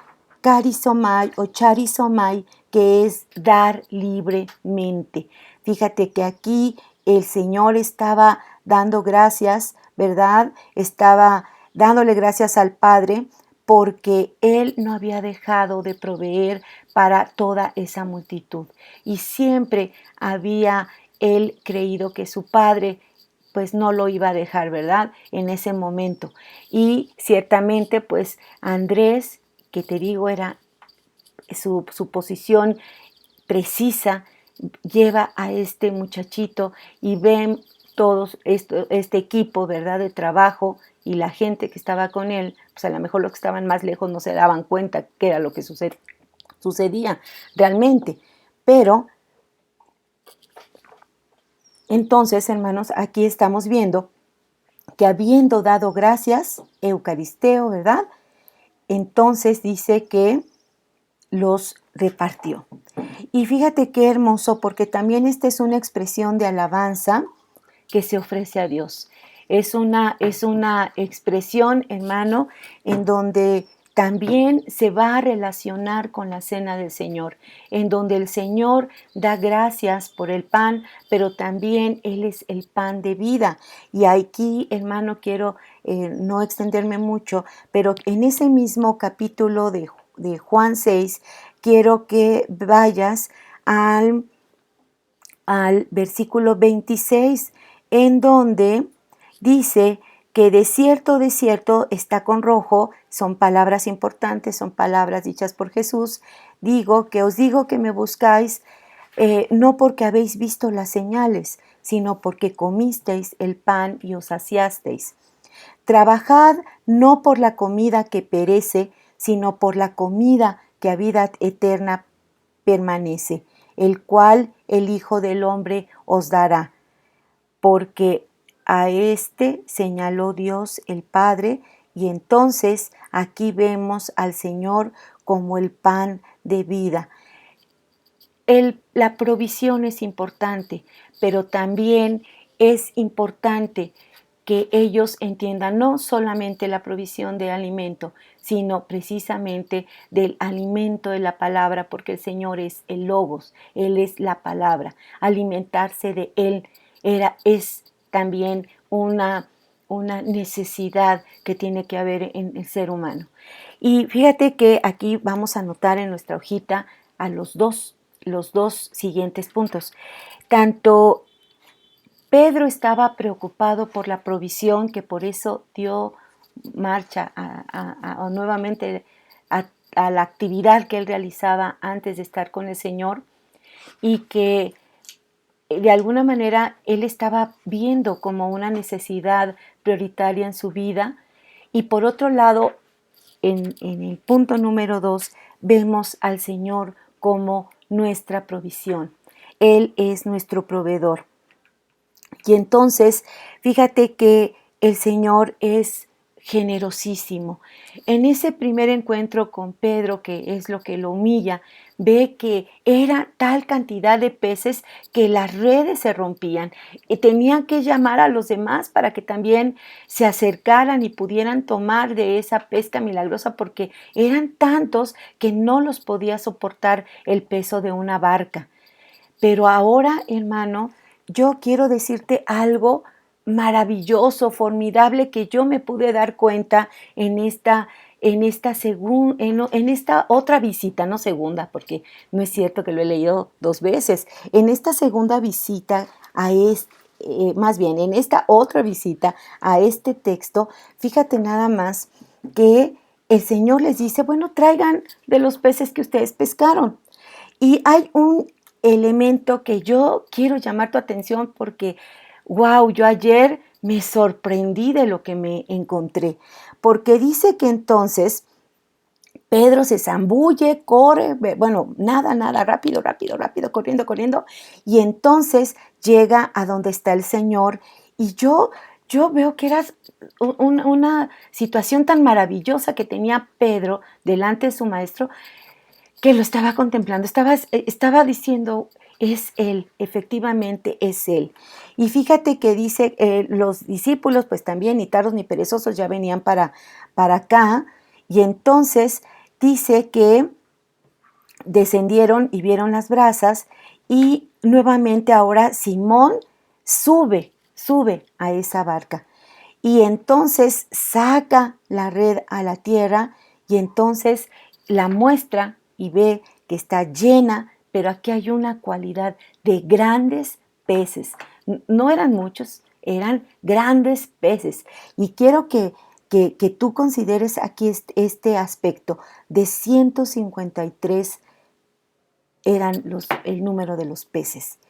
charizomai o charizomai, que es dar libremente. Fíjate que aquí el Señor estaba dando gracias, ¿verdad? Estaba dándole gracias al Padre porque Él no había dejado de proveer para toda esa multitud. Y siempre había Él creído que su Padre pues no lo iba a dejar, ¿verdad? En ese momento. Y ciertamente, pues Andrés, que te digo, era su posición precisa, lleva a este muchachito y ven todos este equipo, ¿verdad?, de trabajo y la gente que estaba con él, pues a lo mejor los que estaban más lejos no se daban cuenta qué era lo que sucedía realmente. Pero entonces, hermanos, aquí estamos viendo que habiendo dado gracias, eucaristeo, ¿verdad? Entonces dice que los repartió. Y fíjate qué hermoso, porque también esta es una expresión de alabanza que se ofrece a Dios. Es una expresión, hermano, en donde también se va a relacionar con la cena del Señor, en donde el Señor da gracias por el pan, pero también Él es el pan de vida. Y aquí, hermano, quiero no extenderme mucho, pero en ese mismo capítulo de Juan 6, quiero que vayas al versículo 26, en donde dice que de cierto está con rojo, son palabras importantes, son palabras dichas por Jesús. Os digo que me buscáis, no porque habéis visto las señales, sino porque comisteis el pan y os saciasteis. Trabajad no por la comida que perece, sino por la comida que a vida eterna permanece, el cual el Hijo del Hombre os dará, porque a este señaló Dios el Padre. Y entonces aquí vemos al Señor como el pan de vida. La provisión es importante, pero también es importante que ellos entiendan no solamente la provisión de alimento, sino precisamente del alimento de la palabra, porque el Señor es el Logos, Él es la palabra. Alimentarse de Él es también una necesidad que tiene que haber en el ser humano. Y fíjate que aquí vamos a anotar en nuestra hojita a los dos siguientes puntos. Tanto Pedro estaba preocupado por la provisión, que por eso dio marcha nuevamente a la actividad que él realizaba antes de estar con el Señor, y que de alguna manera él estaba viendo como una necesidad prioritaria en su vida. Y por otro lado, en el punto número 2, vemos al Señor como nuestra provisión. Él es nuestro proveedor. Y entonces, fíjate que el Señor es generosísimo. En ese primer encuentro con Pedro, que es lo que lo humilla, ve que era tal cantidad de peces que las redes se rompían y tenían que llamar a los demás para que también se acercaran y pudieran tomar de esa pesca milagrosa, porque eran tantos que no los podía soportar el peso de una barca. Pero ahora, hermano, yo quiero decirte algo maravilloso, formidable, que yo me pude dar cuenta en esta otra visita, no segunda, porque no es cierto que lo he leído 2 veces. En esta segunda visita más bien en esta otra visita a este texto, fíjate nada más que el Señor les dice, bueno, traigan de los peces que ustedes pescaron. Y hay un elemento que yo quiero llamar tu atención porque, wow, yo ayer me sorprendí de lo que me encontré. Porque dice que entonces Pedro se zambulle, corre, bueno, nada, rápido, corriendo. Y entonces llega a donde está el Señor y yo veo que era una situación tan maravillosa que tenía Pedro delante de su maestro, que lo estaba contemplando, estaba diciendo, es Él, efectivamente es Él. Y fíjate que dice, los discípulos pues también, ni tardos ni perezosos, ya venían para acá, y entonces dice que descendieron y vieron las brasas, y nuevamente ahora Simón sube a esa barca. Y entonces saca la red a la tierra y entonces la muestra y ve que está llena, pero aquí hay una cualidad de grandes peces. No eran muchos, eran grandes peces. Y quiero que tú consideres aquí este aspecto. De 153 eran el número de los peces.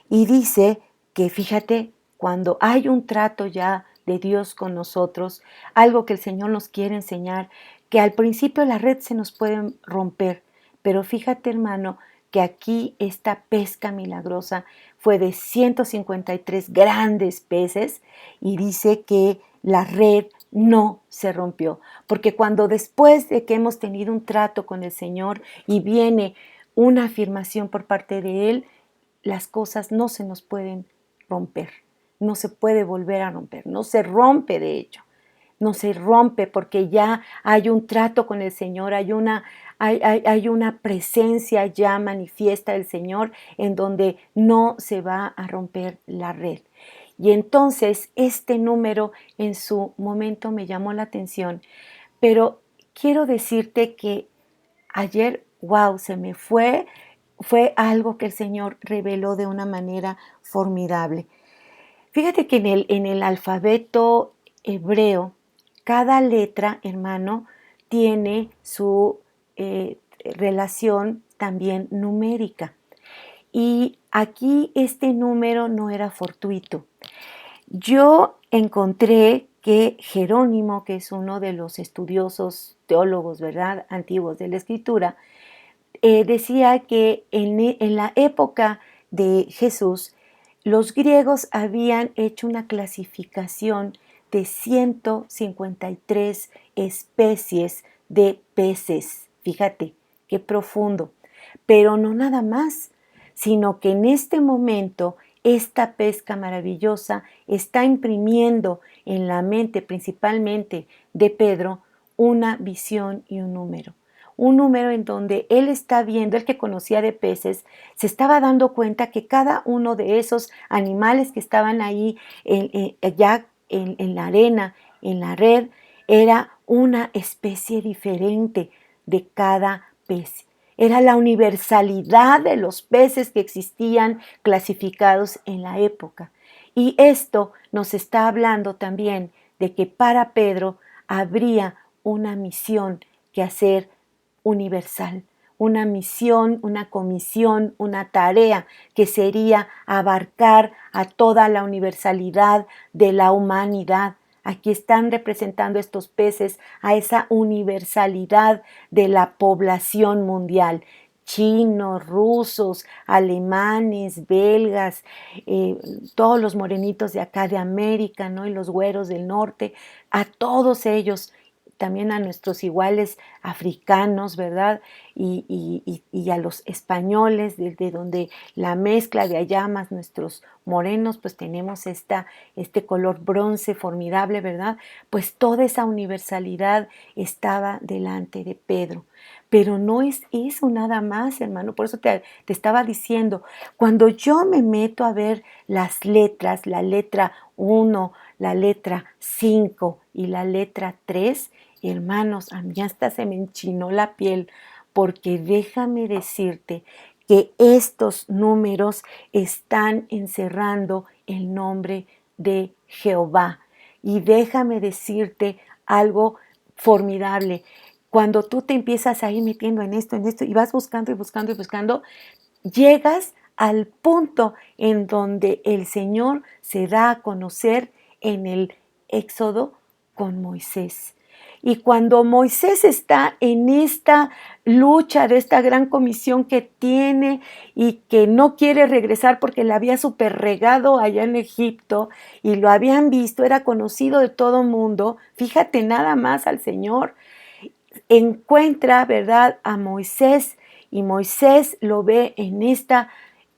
Y dice que, fíjate, cuando hay un trato ya de Dios con nosotros, algo que el Señor nos quiere enseñar, que al principio la red se nos puede romper, pero fíjate, hermano, que aquí esta pesca milagrosa fue de 153 grandes peces y dice que la red no se rompió, porque cuando después de que hemos tenido un trato con el Señor y viene una afirmación por parte de Él, las cosas no se nos pueden romper, no se puede volver a romper, no se rompe de hecho, no se rompe porque ya hay un trato con el Señor, hay una presencia ya manifiesta del Señor en donde no se va a romper la red. Y entonces este número en su momento me llamó la atención, pero quiero decirte que ayer, wow, fue algo que el Señor reveló de una manera formidable. Fíjate que en el alfabeto hebreo, cada letra, hermano, tiene su relación también numérica. Y aquí este número no era fortuito. Yo encontré que Jerónimo, que es uno de los estudiosos teólogos, ¿verdad?, antiguos de la Escritura, decía que en la época de Jesús, los griegos habían hecho una clasificación de 153 especies de peces. Fíjate, qué profundo. Pero no nada más, sino que en este momento esta pesca maravillosa está imprimiendo en la mente principalmente de Pedro una visión y un número. Un número en donde él está viendo, el que conocía de peces, se estaba dando cuenta que cada uno de esos animales que estaban ahí ya en la arena, en la red, era una especie diferente de cada pez. Era la universalidad de los peces que existían clasificados en la época. Y esto nos está hablando también de que para Pedro habría una misión que hacer universal, una misión, una comisión, una tarea que sería abarcar a toda la universalidad de la humanidad. Aquí están representando estos peces a esa universalidad de la población mundial. chinos, rusos, alemanes, belgas, todos los morenitos de acá de América, ¿no? Y los güeros del norte, a todos ellos, también a nuestros iguales africanos, ¿verdad? Y a los españoles, desde donde la mezcla de allá más nuestros morenos, pues tenemos este color bronce formidable, ¿verdad? Pues toda esa universalidad estaba delante de Pedro. Pero no es eso nada más, hermano. Por eso te estaba diciendo, cuando yo me meto a ver las letras, la letra 1, la letra 5 y la letra 3, hermanos, a mí hasta se me enchinó la piel, porque déjame decirte que estos números están encerrando el nombre de Jehová. Y déjame decirte algo formidable. Cuando tú te empiezas a ir metiendo en esto, y vas buscando y buscando y buscando, llegas al punto en donde el Señor se da a conocer en el Éxodo con Moisés. Y cuando Moisés está en esta lucha de esta gran comisión que tiene y que no quiere regresar porque la había super regado allá en Egipto y lo habían visto, era conocido de todo mundo, fíjate nada más al Señor, encuentra, ¿verdad?, a Moisés, y Moisés lo ve en esta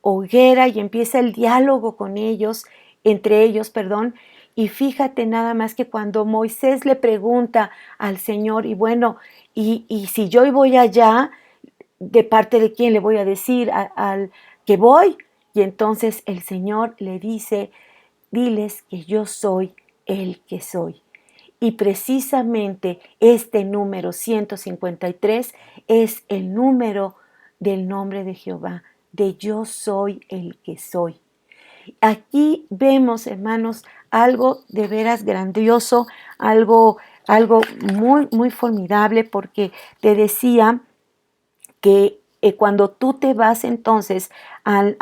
hoguera y empieza el diálogo con ellos, entre ellos, perdón, y fíjate nada más que cuando Moisés le pregunta al Señor, y bueno, y si yo voy allá, ¿de parte de quién le voy a decir al que voy? Y entonces el Señor le dice, diles que yo soy el que soy. Y precisamente este número 153 es el número del nombre de Jehová, de yo soy el que soy. Aquí vemos, hermanos, algo de veras grandioso, algo muy, muy formidable, porque te decía que cuando tú te vas entonces al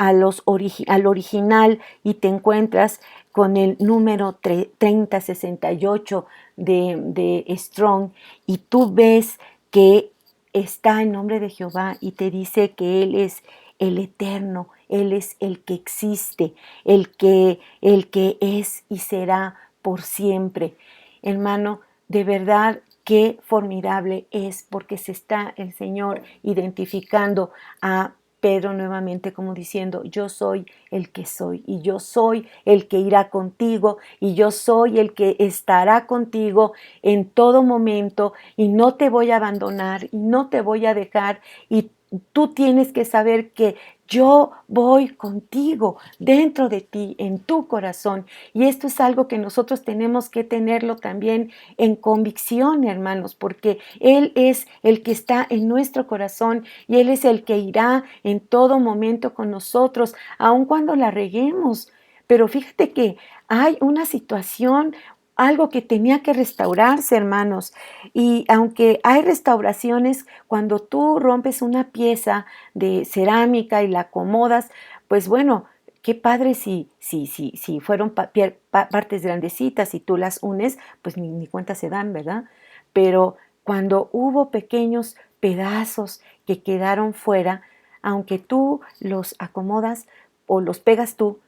original y te encuentras con el número 3068 de Strong, y tú ves que está el nombre de Jehová y te dice que Él es el eterno, Él es el que existe, el que es y será por siempre. Hermano, de verdad, qué formidable es, porque se está el Señor identificando a Pedro nuevamente como diciendo, yo soy el que soy, y yo soy el que irá contigo, y yo soy el que estará contigo en todo momento, y no te voy a abandonar, y no te voy a dejar, y tú tienes que saber que yo voy contigo, dentro de ti, en tu corazón. Y esto es algo que nosotros tenemos que tenerlo también en convicción, hermanos, porque Él es el que está en nuestro corazón y Él es el que irá en todo momento con nosotros, aun cuando la reguemos. Pero fíjate que hay una situación, algo que tenía que restaurarse, hermanos. Y aunque hay restauraciones, cuando tú rompes una pieza de cerámica y la acomodas, pues bueno, qué padre si fueron partes grandecitas y tú las unes, pues ni cuenta se dan, ¿verdad? Pero cuando hubo pequeños pedazos que quedaron fuera, aunque tú los acomodas o los pegas tú,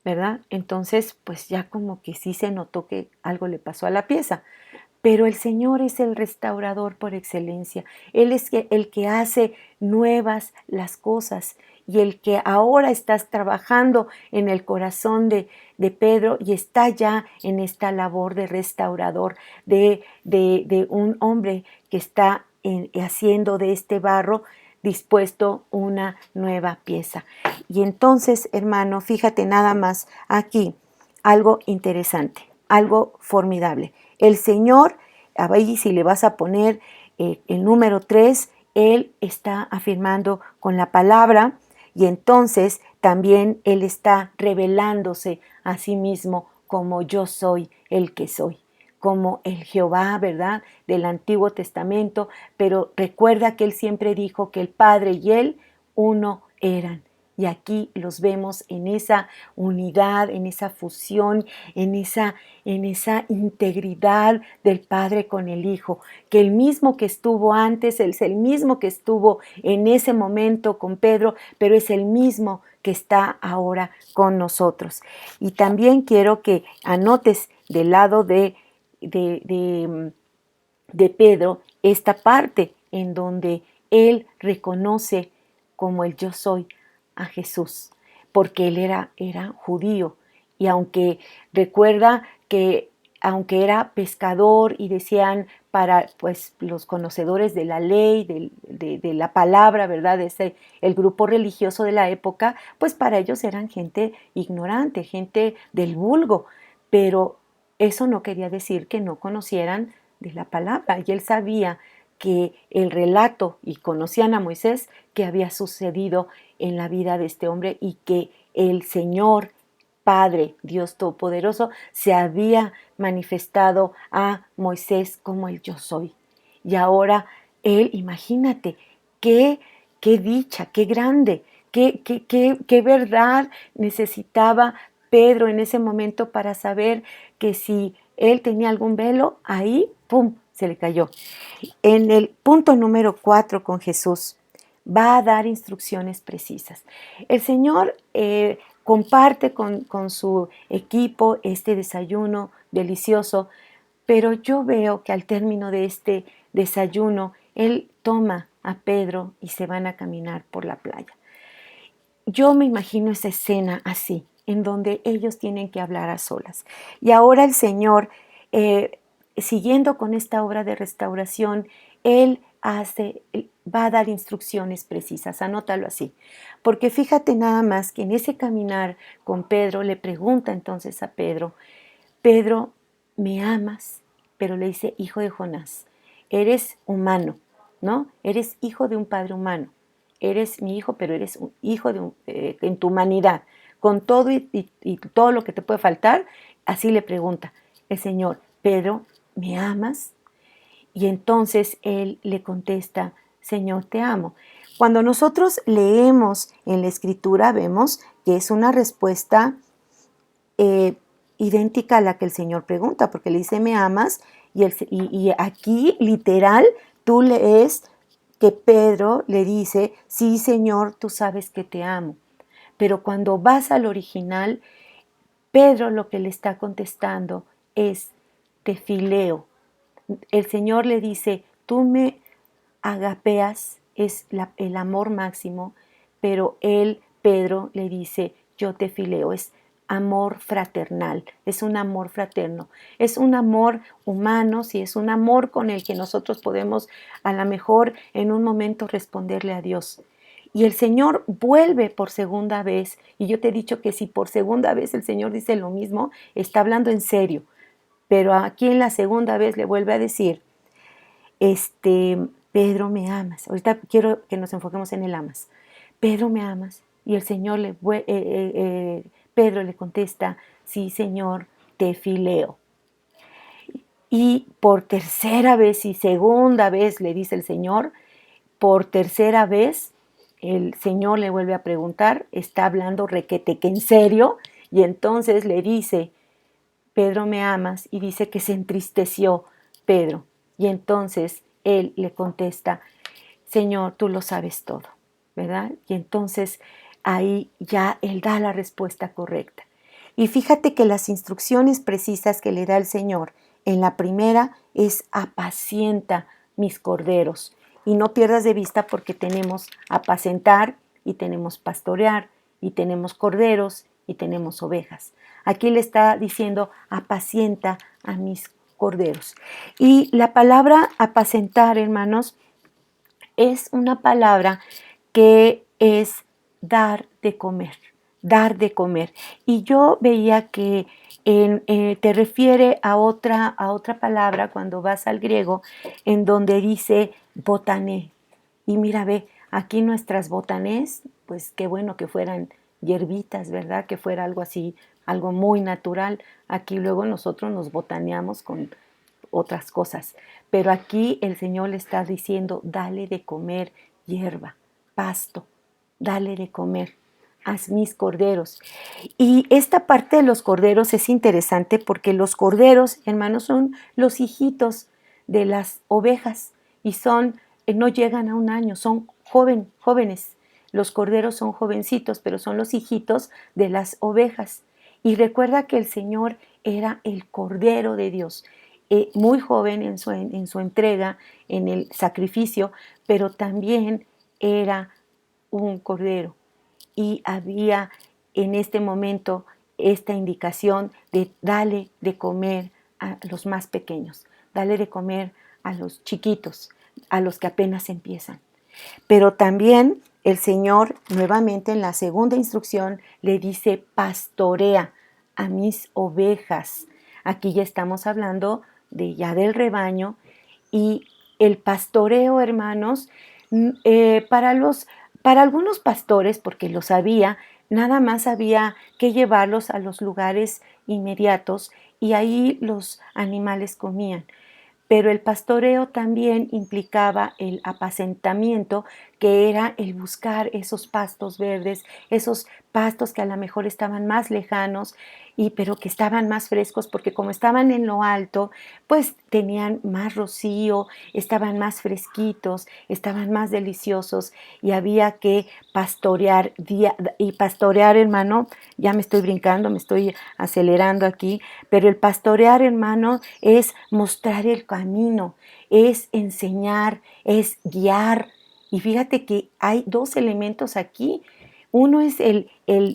¿verdad? Entonces, pues ya como que sí se notó que algo le pasó a la pieza. Pero el Señor es el restaurador por excelencia. Él es el que hace nuevas las cosas, y el que ahora estás trabajando en el corazón de Pedro y está ya en esta labor de restaurador, de un hombre que está haciendo de este barro dispuesto una nueva pieza. Y entonces, hermano, fíjate nada más aquí, algo interesante, algo formidable. El Señor, ahí si le vas a poner el número 3, Él está afirmando con la palabra, y entonces también Él está revelándose a sí mismo como yo soy el que soy, como el Jehová, ¿verdad?, del Antiguo Testamento. Pero recuerda que Él siempre dijo que el Padre y Él uno eran. Y aquí los vemos en esa unidad, en esa fusión, en esa integridad del Padre con el Hijo, que el mismo que estuvo antes es el mismo que estuvo en ese momento con Pedro, pero es el mismo que está ahora con nosotros. Y también quiero que anotes del lado de Pedro esta parte en donde él reconoce como el yo soy a Jesús, porque él era judío, y aunque recuerda que aunque era pescador, y decían para pues los conocedores de la ley, de la palabra, ¿verdad? El grupo religioso de la época, pues para ellos eran gente ignorante, gente del vulgo, pero eso no quería decir que no conocieran de la palabra, y él sabía que el relato, y conocían a Moisés, que había sucedido en la vida de este hombre, y que el Señor Padre, Dios Todopoderoso, se había manifestado a Moisés como el yo soy. Y ahora él, imagínate, qué dicha, qué grande, qué verdad necesitaba Pedro en ese momento para saber que si él tenía algún velo, ahí, ¡pum!, se le cayó. En el punto número 4 con Jesús, va a dar instrucciones precisas. El Señor comparte con su equipo este desayuno delicioso, pero yo veo que al término de este desayuno, Él toma a Pedro y se van a caminar por la playa. Yo me imagino esa escena así, en donde ellos tienen que hablar a solas. Y ahora el Señor, siguiendo con esta obra de restauración, Él va a dar instrucciones precisas, anótalo así. Porque fíjate nada más que en ese caminar con Pedro, le pregunta entonces a Pedro, Pedro, ¿me amas? Pero le dice, hijo de Jonás, eres humano, ¿no? Eres hijo de un padre humano. Eres mi hijo, pero eres un hijo en tu humanidad, con todo y todo lo que te puede faltar. Así le pregunta el Señor, Pedro, ¿me amas? Y entonces él le contesta, Señor, te amo. Cuando nosotros leemos en la Escritura, vemos que es una respuesta idéntica a la que el Señor pregunta, porque le dice, ¿me amas? Y aquí, literal, tú lees que Pedro le dice, sí, Señor, tú sabes que te amo. Pero cuando vas al original, Pedro lo que le está contestando es, te fileo. El Señor le dice, tú me agapeas, es el amor máximo, pero él, Pedro, le dice, yo te fileo, es amor fraternal, es un amor fraterno, es un amor humano, sí, es un amor con el que nosotros podemos a lo mejor en un momento responderle a Dios. Y el Señor vuelve por segunda vez, y yo te he dicho que si por segunda vez el Señor dice lo mismo, está hablando en serio, pero aquí en la segunda vez le vuelve a decir, Pedro, ¿me amas? Ahorita quiero que nos enfoquemos en el amas. Pedro, ¿me amas? Y el Señor Pedro le contesta, sí, Señor, te fileo. Y por tercera vez y segunda vez le dice el Señor, por tercera vez el Señor le vuelve a preguntar, está hablando requete que en serio, y entonces le dice, Pedro, ¿me amas? Y dice que se entristeció Pedro. Y entonces él le contesta, Señor, tú lo sabes todo, ¿verdad? Y entonces ahí ya él da la respuesta correcta. Y fíjate que las instrucciones precisas que le da el Señor en la primera es apacienta mis corderos. Y no pierdas de vista porque tenemos apacentar y tenemos pastorear y tenemos corderos y tenemos ovejas. Aquí le está diciendo apacienta a mis corderos. Y la palabra apacentar, hermanos, es una palabra que es dar de comer, dar de comer. Y yo veía que te refiere a otra palabra cuando vas al griego, en donde dice botané. Y mira, ve, aquí nuestras botanés, pues qué bueno que fueran hierbitas, ¿verdad? Que fuera algo así, algo muy natural. Aquí luego nosotros nos botaneamos con otras cosas. Pero aquí el Señor le está diciendo, dale de comer hierba, pasto, dale de comer. a mis corderos. Y esta parte de los corderos es interesante porque los corderos, hermanos, son los hijitos de las ovejas y no llegan a un año, son jóvenes. Los corderos son jovencitos, pero son los hijitos de las ovejas. Y recuerda que el Señor era el Cordero de Dios, muy joven en su entrega, en el sacrificio, pero también era un Cordero. Y había en este momento esta indicación de darle de comer a los más pequeños, darle de comer a los chiquitos, a los que apenas empiezan. Pero también el Señor, nuevamente en la segunda instrucción, le dice: pastorea a mis ovejas. Aquí ya estamos hablando del rebaño, y el pastoreo, hermanos, para algunos pastores, porque lo sabía, nada más había que llevarlos a los lugares inmediatos y ahí los animales comían. Pero el pastoreo también implicaba el apacentamiento, que era el buscar esos pastos verdes, esos pastos que a lo mejor estaban más lejanos, pero que estaban más frescos, porque como estaban en lo alto, pues tenían más rocío, estaban más fresquitos, estaban más deliciosos, y había que pastorear. Y pastorear, hermano, ya me estoy brincando, me estoy acelerando aquí, pero el pastorear, hermano, es mostrar el camino, es enseñar, es guiar. Y fíjate que hay dos elementos aquí. Uno es el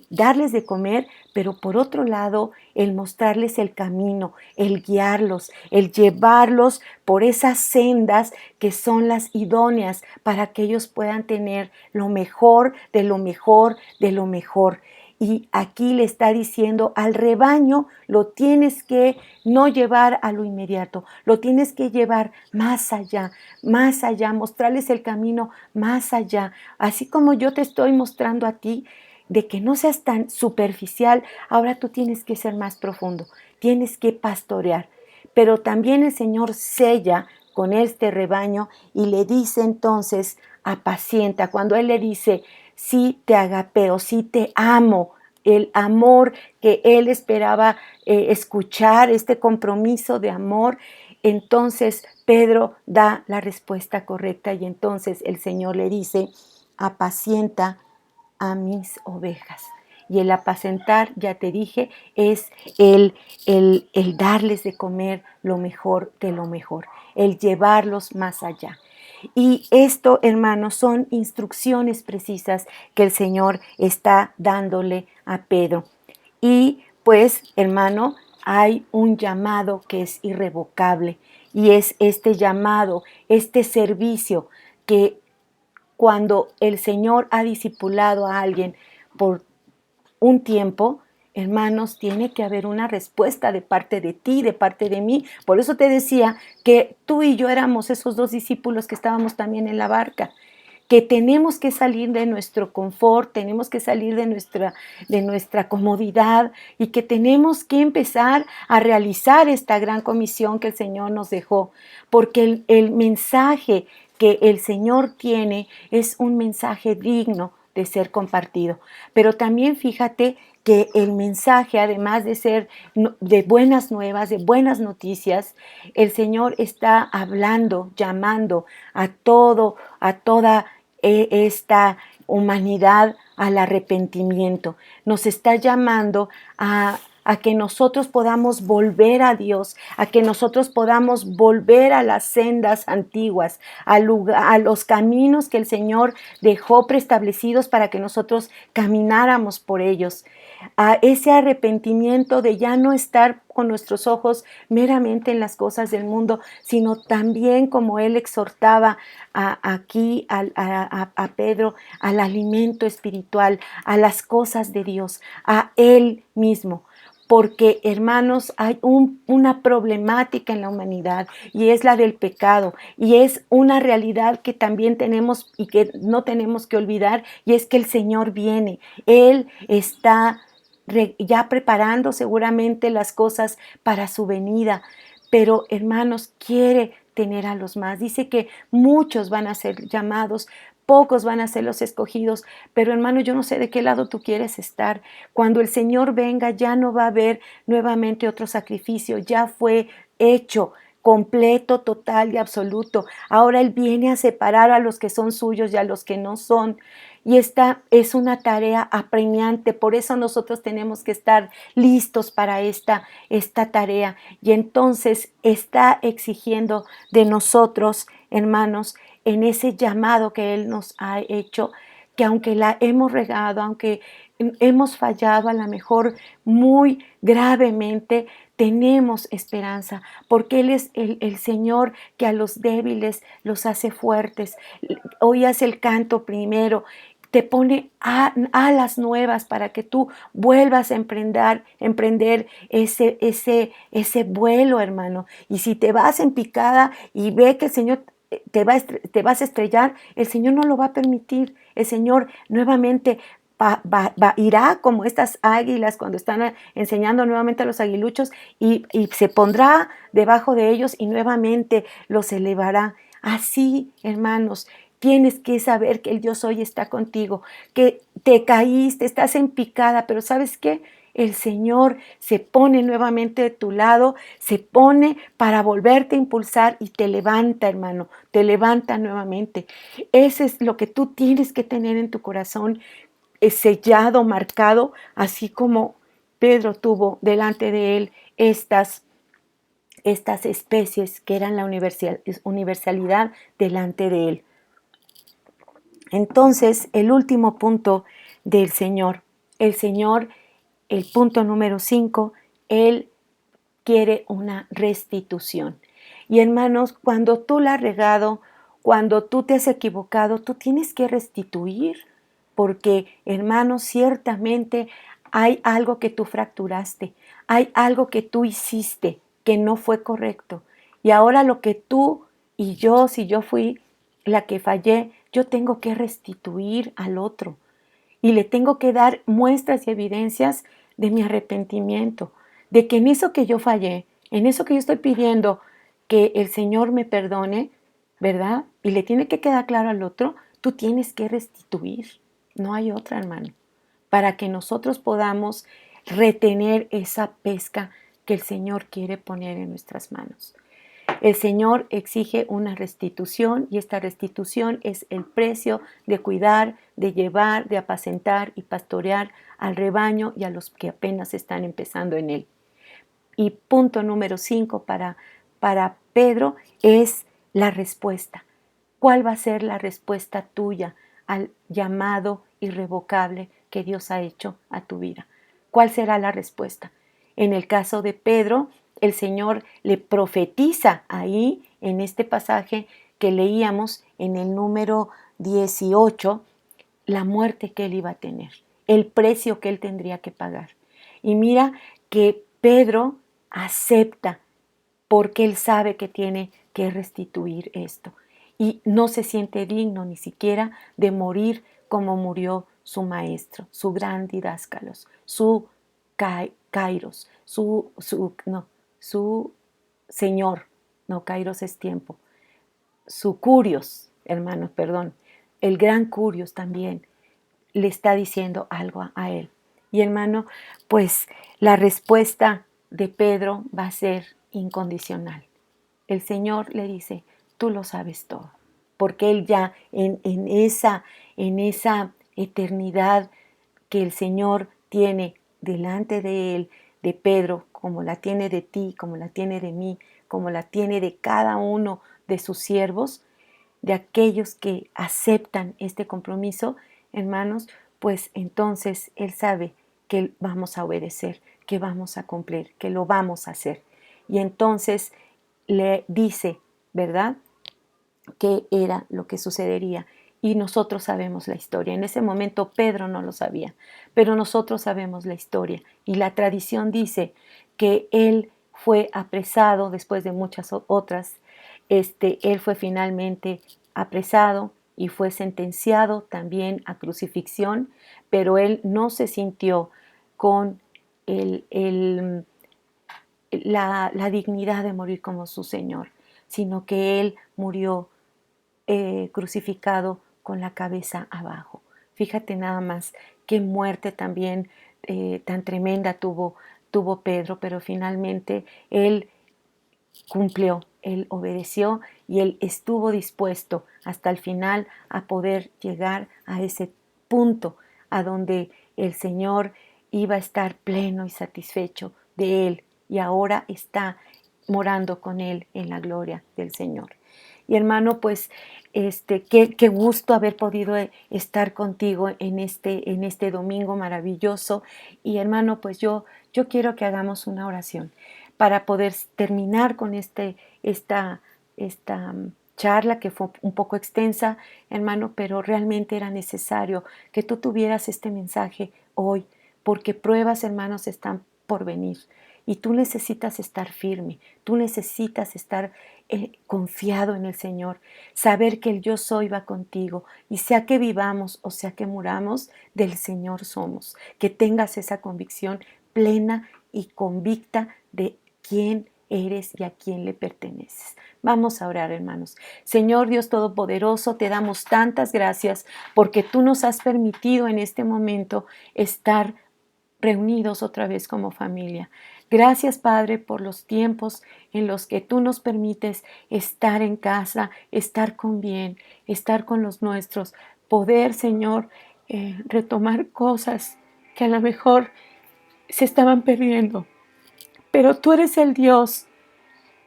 darles de comer, pero por otro lado, el mostrarles el camino, el guiarlos, el llevarlos por esas sendas que son las idóneas para que ellos puedan tener lo mejor, de lo mejor, de lo mejor. Y aquí le está diciendo al rebaño: lo tienes que no llevar a lo inmediato, lo tienes que llevar más allá, mostrarles el camino más allá. Así como yo te estoy mostrando a ti de que no seas tan superficial, ahora tú tienes que ser más profundo, tienes que pastorear. Pero también el Señor sella con este rebaño y le dice entonces: apacienta. Cuando Él le dice: sí te agapeo, sí te amo, el amor que Él esperaba escuchar, este compromiso de amor, entonces Pedro da la respuesta correcta, y entonces el Señor le dice: apacienta a mis ovejas. Y el apacentar, ya te dije, es el darles de comer lo mejor de lo mejor, el llevarlos más allá. Y esto, hermanos, son instrucciones precisas que el Señor está dándole a Pedro. Y pues, hermano, hay un llamado que es irrevocable, y es este llamado, este servicio que cuando el Señor ha discipulado a alguien por un tiempo, hermanos, tiene que haber una respuesta de parte de ti, de parte de mí. Por eso te decía que tú y yo éramos esos dos discípulos que estábamos también en la barca, que tenemos que salir de nuestro confort, tenemos que salir de nuestra comodidad, y que tenemos que empezar a realizar esta gran comisión que el Señor nos dejó, porque el mensaje que el Señor tiene es un mensaje digno de ser compartido. Pero también fíjate que el mensaje, además de ser de buenas nuevas, de buenas noticias, el Señor está hablando, llamando a toda esta humanidad al arrepentimiento. Nos está llamando a que nosotros podamos volver a Dios, a que nosotros podamos volver a las sendas antiguas, a los caminos que el Señor dejó preestablecidos para que nosotros camináramos por ellos. A ese arrepentimiento de ya no estar con nuestros ojos meramente en las cosas del mundo, sino también, como Él exhortaba aquí a Pedro, al alimento espiritual, a las cosas de Dios, a Él mismo. Porque, hermanos, hay una problemática en la humanidad, y es la del pecado, y es una realidad que también tenemos y que no tenemos que olvidar, y es que el Señor viene. Él está ya preparando seguramente las cosas para su venida, pero, hermanos, quiere tener a los más. Dice que muchos van a ser llamados pocos van a ser los escogidos, pero hermano, yo no sé de qué lado tú quieres estar. Cuando el Señor venga, ya no va a haber nuevamente otro sacrificio, ya fue hecho completo, total y absoluto. Ahora Él viene a separar a los que son suyos y a los que no son. Y esta es una tarea apremiante, por eso nosotros tenemos que estar listos para esta tarea. Y entonces está exigiendo de nosotros, hermanos, en ese llamado que Él nos ha hecho, que aunque la hemos regado, aunque hemos fallado a lo mejor muy gravemente, tenemos esperanza, porque Él es el Señor que a los débiles los hace fuertes. Oías el canto primero, te pone alas nuevas para que tú vuelvas a emprender ese vuelo, hermano. Y si te vas en picada y ve que el Señor te vas a estrellar, el Señor no lo va a permitir. El Señor nuevamente irá como estas águilas cuando están enseñando nuevamente a los aguiluchos y se pondrá debajo de ellos y nuevamente los elevará. Así, hermanos, tienes que saber que el Yo Soy está contigo, que te caíste, estás en picada, pero ¿sabes qué? El Señor se pone nuevamente de tu lado, se pone para volverte a impulsar y te levanta, hermano, te levanta nuevamente. Ese es lo que tú tienes que tener en tu corazón, sellado, marcado, así como Pedro tuvo delante de él estas especies que eran la universalidad delante de él. Entonces, el último punto del Señor, el punto número 5, Él quiere una restitución. Y hermanos, cuando tú la has regado, cuando tú te has equivocado, tú tienes que restituir, porque hermanos, ciertamente hay algo que tú fracturaste, hay algo que tú hiciste que no fue correcto. Y ahora lo que tú y yo, si yo fui la que fallé, yo tengo que restituir al otro y le tengo que dar muestras y evidencias de mi arrepentimiento, de que en eso que yo fallé, en eso que yo estoy pidiendo que el Señor me perdone, ¿verdad? Y le tiene que quedar claro al otro, tú tienes que restituir. No hay otra, hermano, para que nosotros podamos retener esa pesca que el Señor quiere poner en nuestras manos. El Señor exige una restitución y esta restitución es el precio de cuidar, de llevar, de apacentar y pastorear al rebaño y a los que apenas están empezando en él. Y punto número 5 para Pedro es la respuesta. ¿Cuál va a ser la respuesta tuya al llamado irrevocable que Dios ha hecho a tu vida? ¿Cuál será la respuesta? En el caso de Pedro, el Señor le profetiza ahí en este pasaje que leíamos en el número 18, la muerte que él iba a tener, el precio que él tendría que pagar. Y mira que Pedro acepta porque él sabe que tiene que restituir esto y no se siente digno ni siquiera de morir como murió su maestro, su gran didáscalos, su Kairos, su Señor, no, Kairos es tiempo, su Curios, hermanos, perdón, el gran Curios también le está diciendo algo a él. Y hermano, pues la respuesta de Pedro va a ser incondicional. El Señor le dice, tú lo sabes todo, porque él ya en esa eternidad que el Señor tiene delante de él, de Pedro, como la tiene de ti, como la tiene de mí, como la tiene de cada uno de sus siervos, de aquellos que aceptan este compromiso, hermanos, pues entonces Él sabe que vamos a obedecer, que vamos a cumplir, que lo vamos a hacer. Y entonces le dice, ¿verdad?, qué era lo que sucedería. Y nosotros sabemos la historia. En ese momento Pedro no lo sabía, pero nosotros sabemos la historia. Y la tradición dice que él fue apresado después de muchas otras. Él fue finalmente apresado y fue sentenciado también a crucifixión, pero él no se sintió con la dignidad de morir como su Señor, sino que él murió crucificado con la cabeza abajo. Fíjate nada más qué muerte también tan tremenda tuvo Pedro, pero finalmente él cumplió, él obedeció y él estuvo dispuesto hasta el final a poder llegar a ese punto a donde el Señor iba a estar pleno y satisfecho de él y ahora está morando con él en la gloria del Señor. Y hermano, pues qué gusto haber podido estar contigo en este domingo maravilloso. Y hermano, pues yo quiero que hagamos una oración para poder terminar con esta charla que fue un poco extensa, hermano, pero realmente era necesario que tú tuvieras este mensaje hoy, porque pruebas, hermanos, están por venir. Y tú necesitas estar firme, tú necesitas estar confiado en el Señor, saber que el yo soy va contigo y sea que vivamos o sea que muramos, del Señor somos. Que tengas esa convicción plena y convicta de quién eres y a quién le perteneces. Vamos a orar, hermanos. Señor Dios Todopoderoso, te damos tantas gracias porque tú nos has permitido en este momento estar reunidos otra vez como familia. Gracias, Padre, por los tiempos en los que tú nos permites estar en casa, estar con bien, estar con los nuestros, poder, Señor, retomar cosas que a lo mejor se estaban perdiendo. Pero tú eres el Dios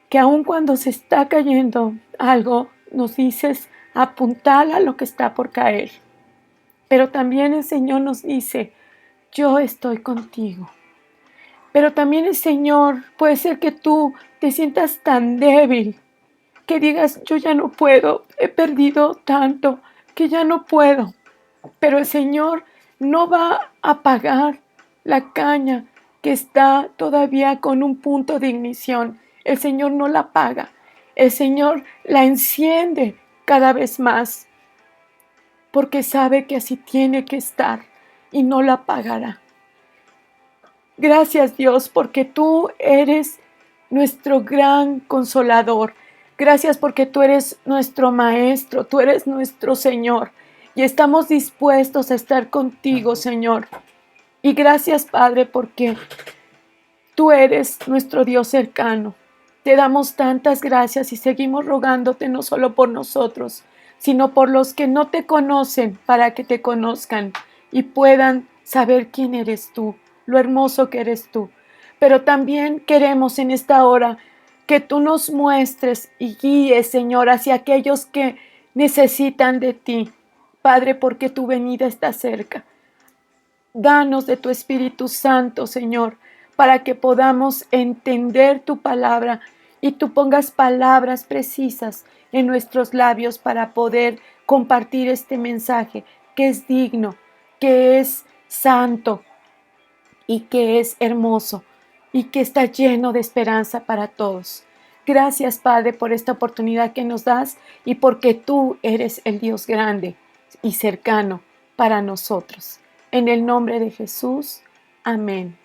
que aun cuando se está cayendo algo, nos dices, apuntala a lo que está por caer. Pero también el Señor nos dice, yo estoy contigo. Pero también el Señor, puede ser que tú te sientas tan débil, que digas, yo ya no puedo, he perdido tanto, que ya no puedo. Pero el Señor no va a apagar la caña que está todavía con un punto de ignición. El Señor no la apaga. El Señor la enciende cada vez más, porque sabe que así tiene que estar y no la apagará. Gracias, Dios, porque tú eres nuestro gran consolador. Gracias porque tú eres nuestro maestro, tú eres nuestro Señor. Y estamos dispuestos a estar contigo, Señor. Y gracias, Padre, porque tú eres nuestro Dios cercano. Te damos tantas gracias y seguimos rogándote no solo por nosotros, sino por los que no te conocen, para que te conozcan y puedan saber quién eres tú, lo hermoso que eres tú. Pero también queremos en esta hora que tú nos muestres y guíes, Señor, hacia aquellos que necesitan de ti, Padre, porque tu venida está cerca. Danos de tu Espíritu Santo, Señor, para que podamos entender tu palabra y tú pongas palabras precisas en nuestros labios para poder compartir este mensaje que es digno, que es santo y que es hermoso y que está lleno de esperanza para todos. Gracias, Padre, por esta oportunidad que nos das y porque tú eres el Dios grande y cercano para nosotros. En el nombre de Jesús, amén.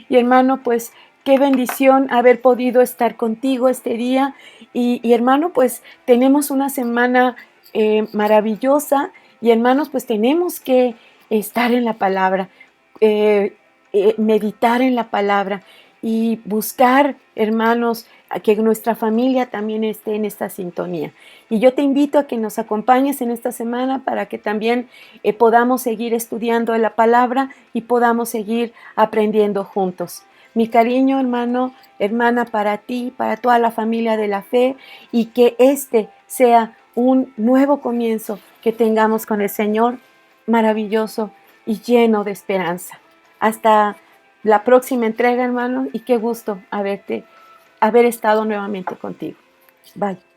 Y hermano, pues qué bendición haber podido estar contigo este día. Y hermano, pues tenemos una semana maravillosa y hermanos, pues tenemos que estar en la palabra, meditar en la palabra y buscar, hermanos, a que nuestra familia también esté en esta sintonía. Y yo te invito a que nos acompañes en esta semana para que también podamos seguir estudiando la palabra y podamos seguir aprendiendo juntos. Mi cariño, hermano, hermana, para ti, para toda la familia de la fe, y que este sea un nuevo comienzo que tengamos con el Señor, maravilloso y lleno de esperanza. Hasta la próxima entrega, hermano, y qué gusto haber estado nuevamente contigo. Bye.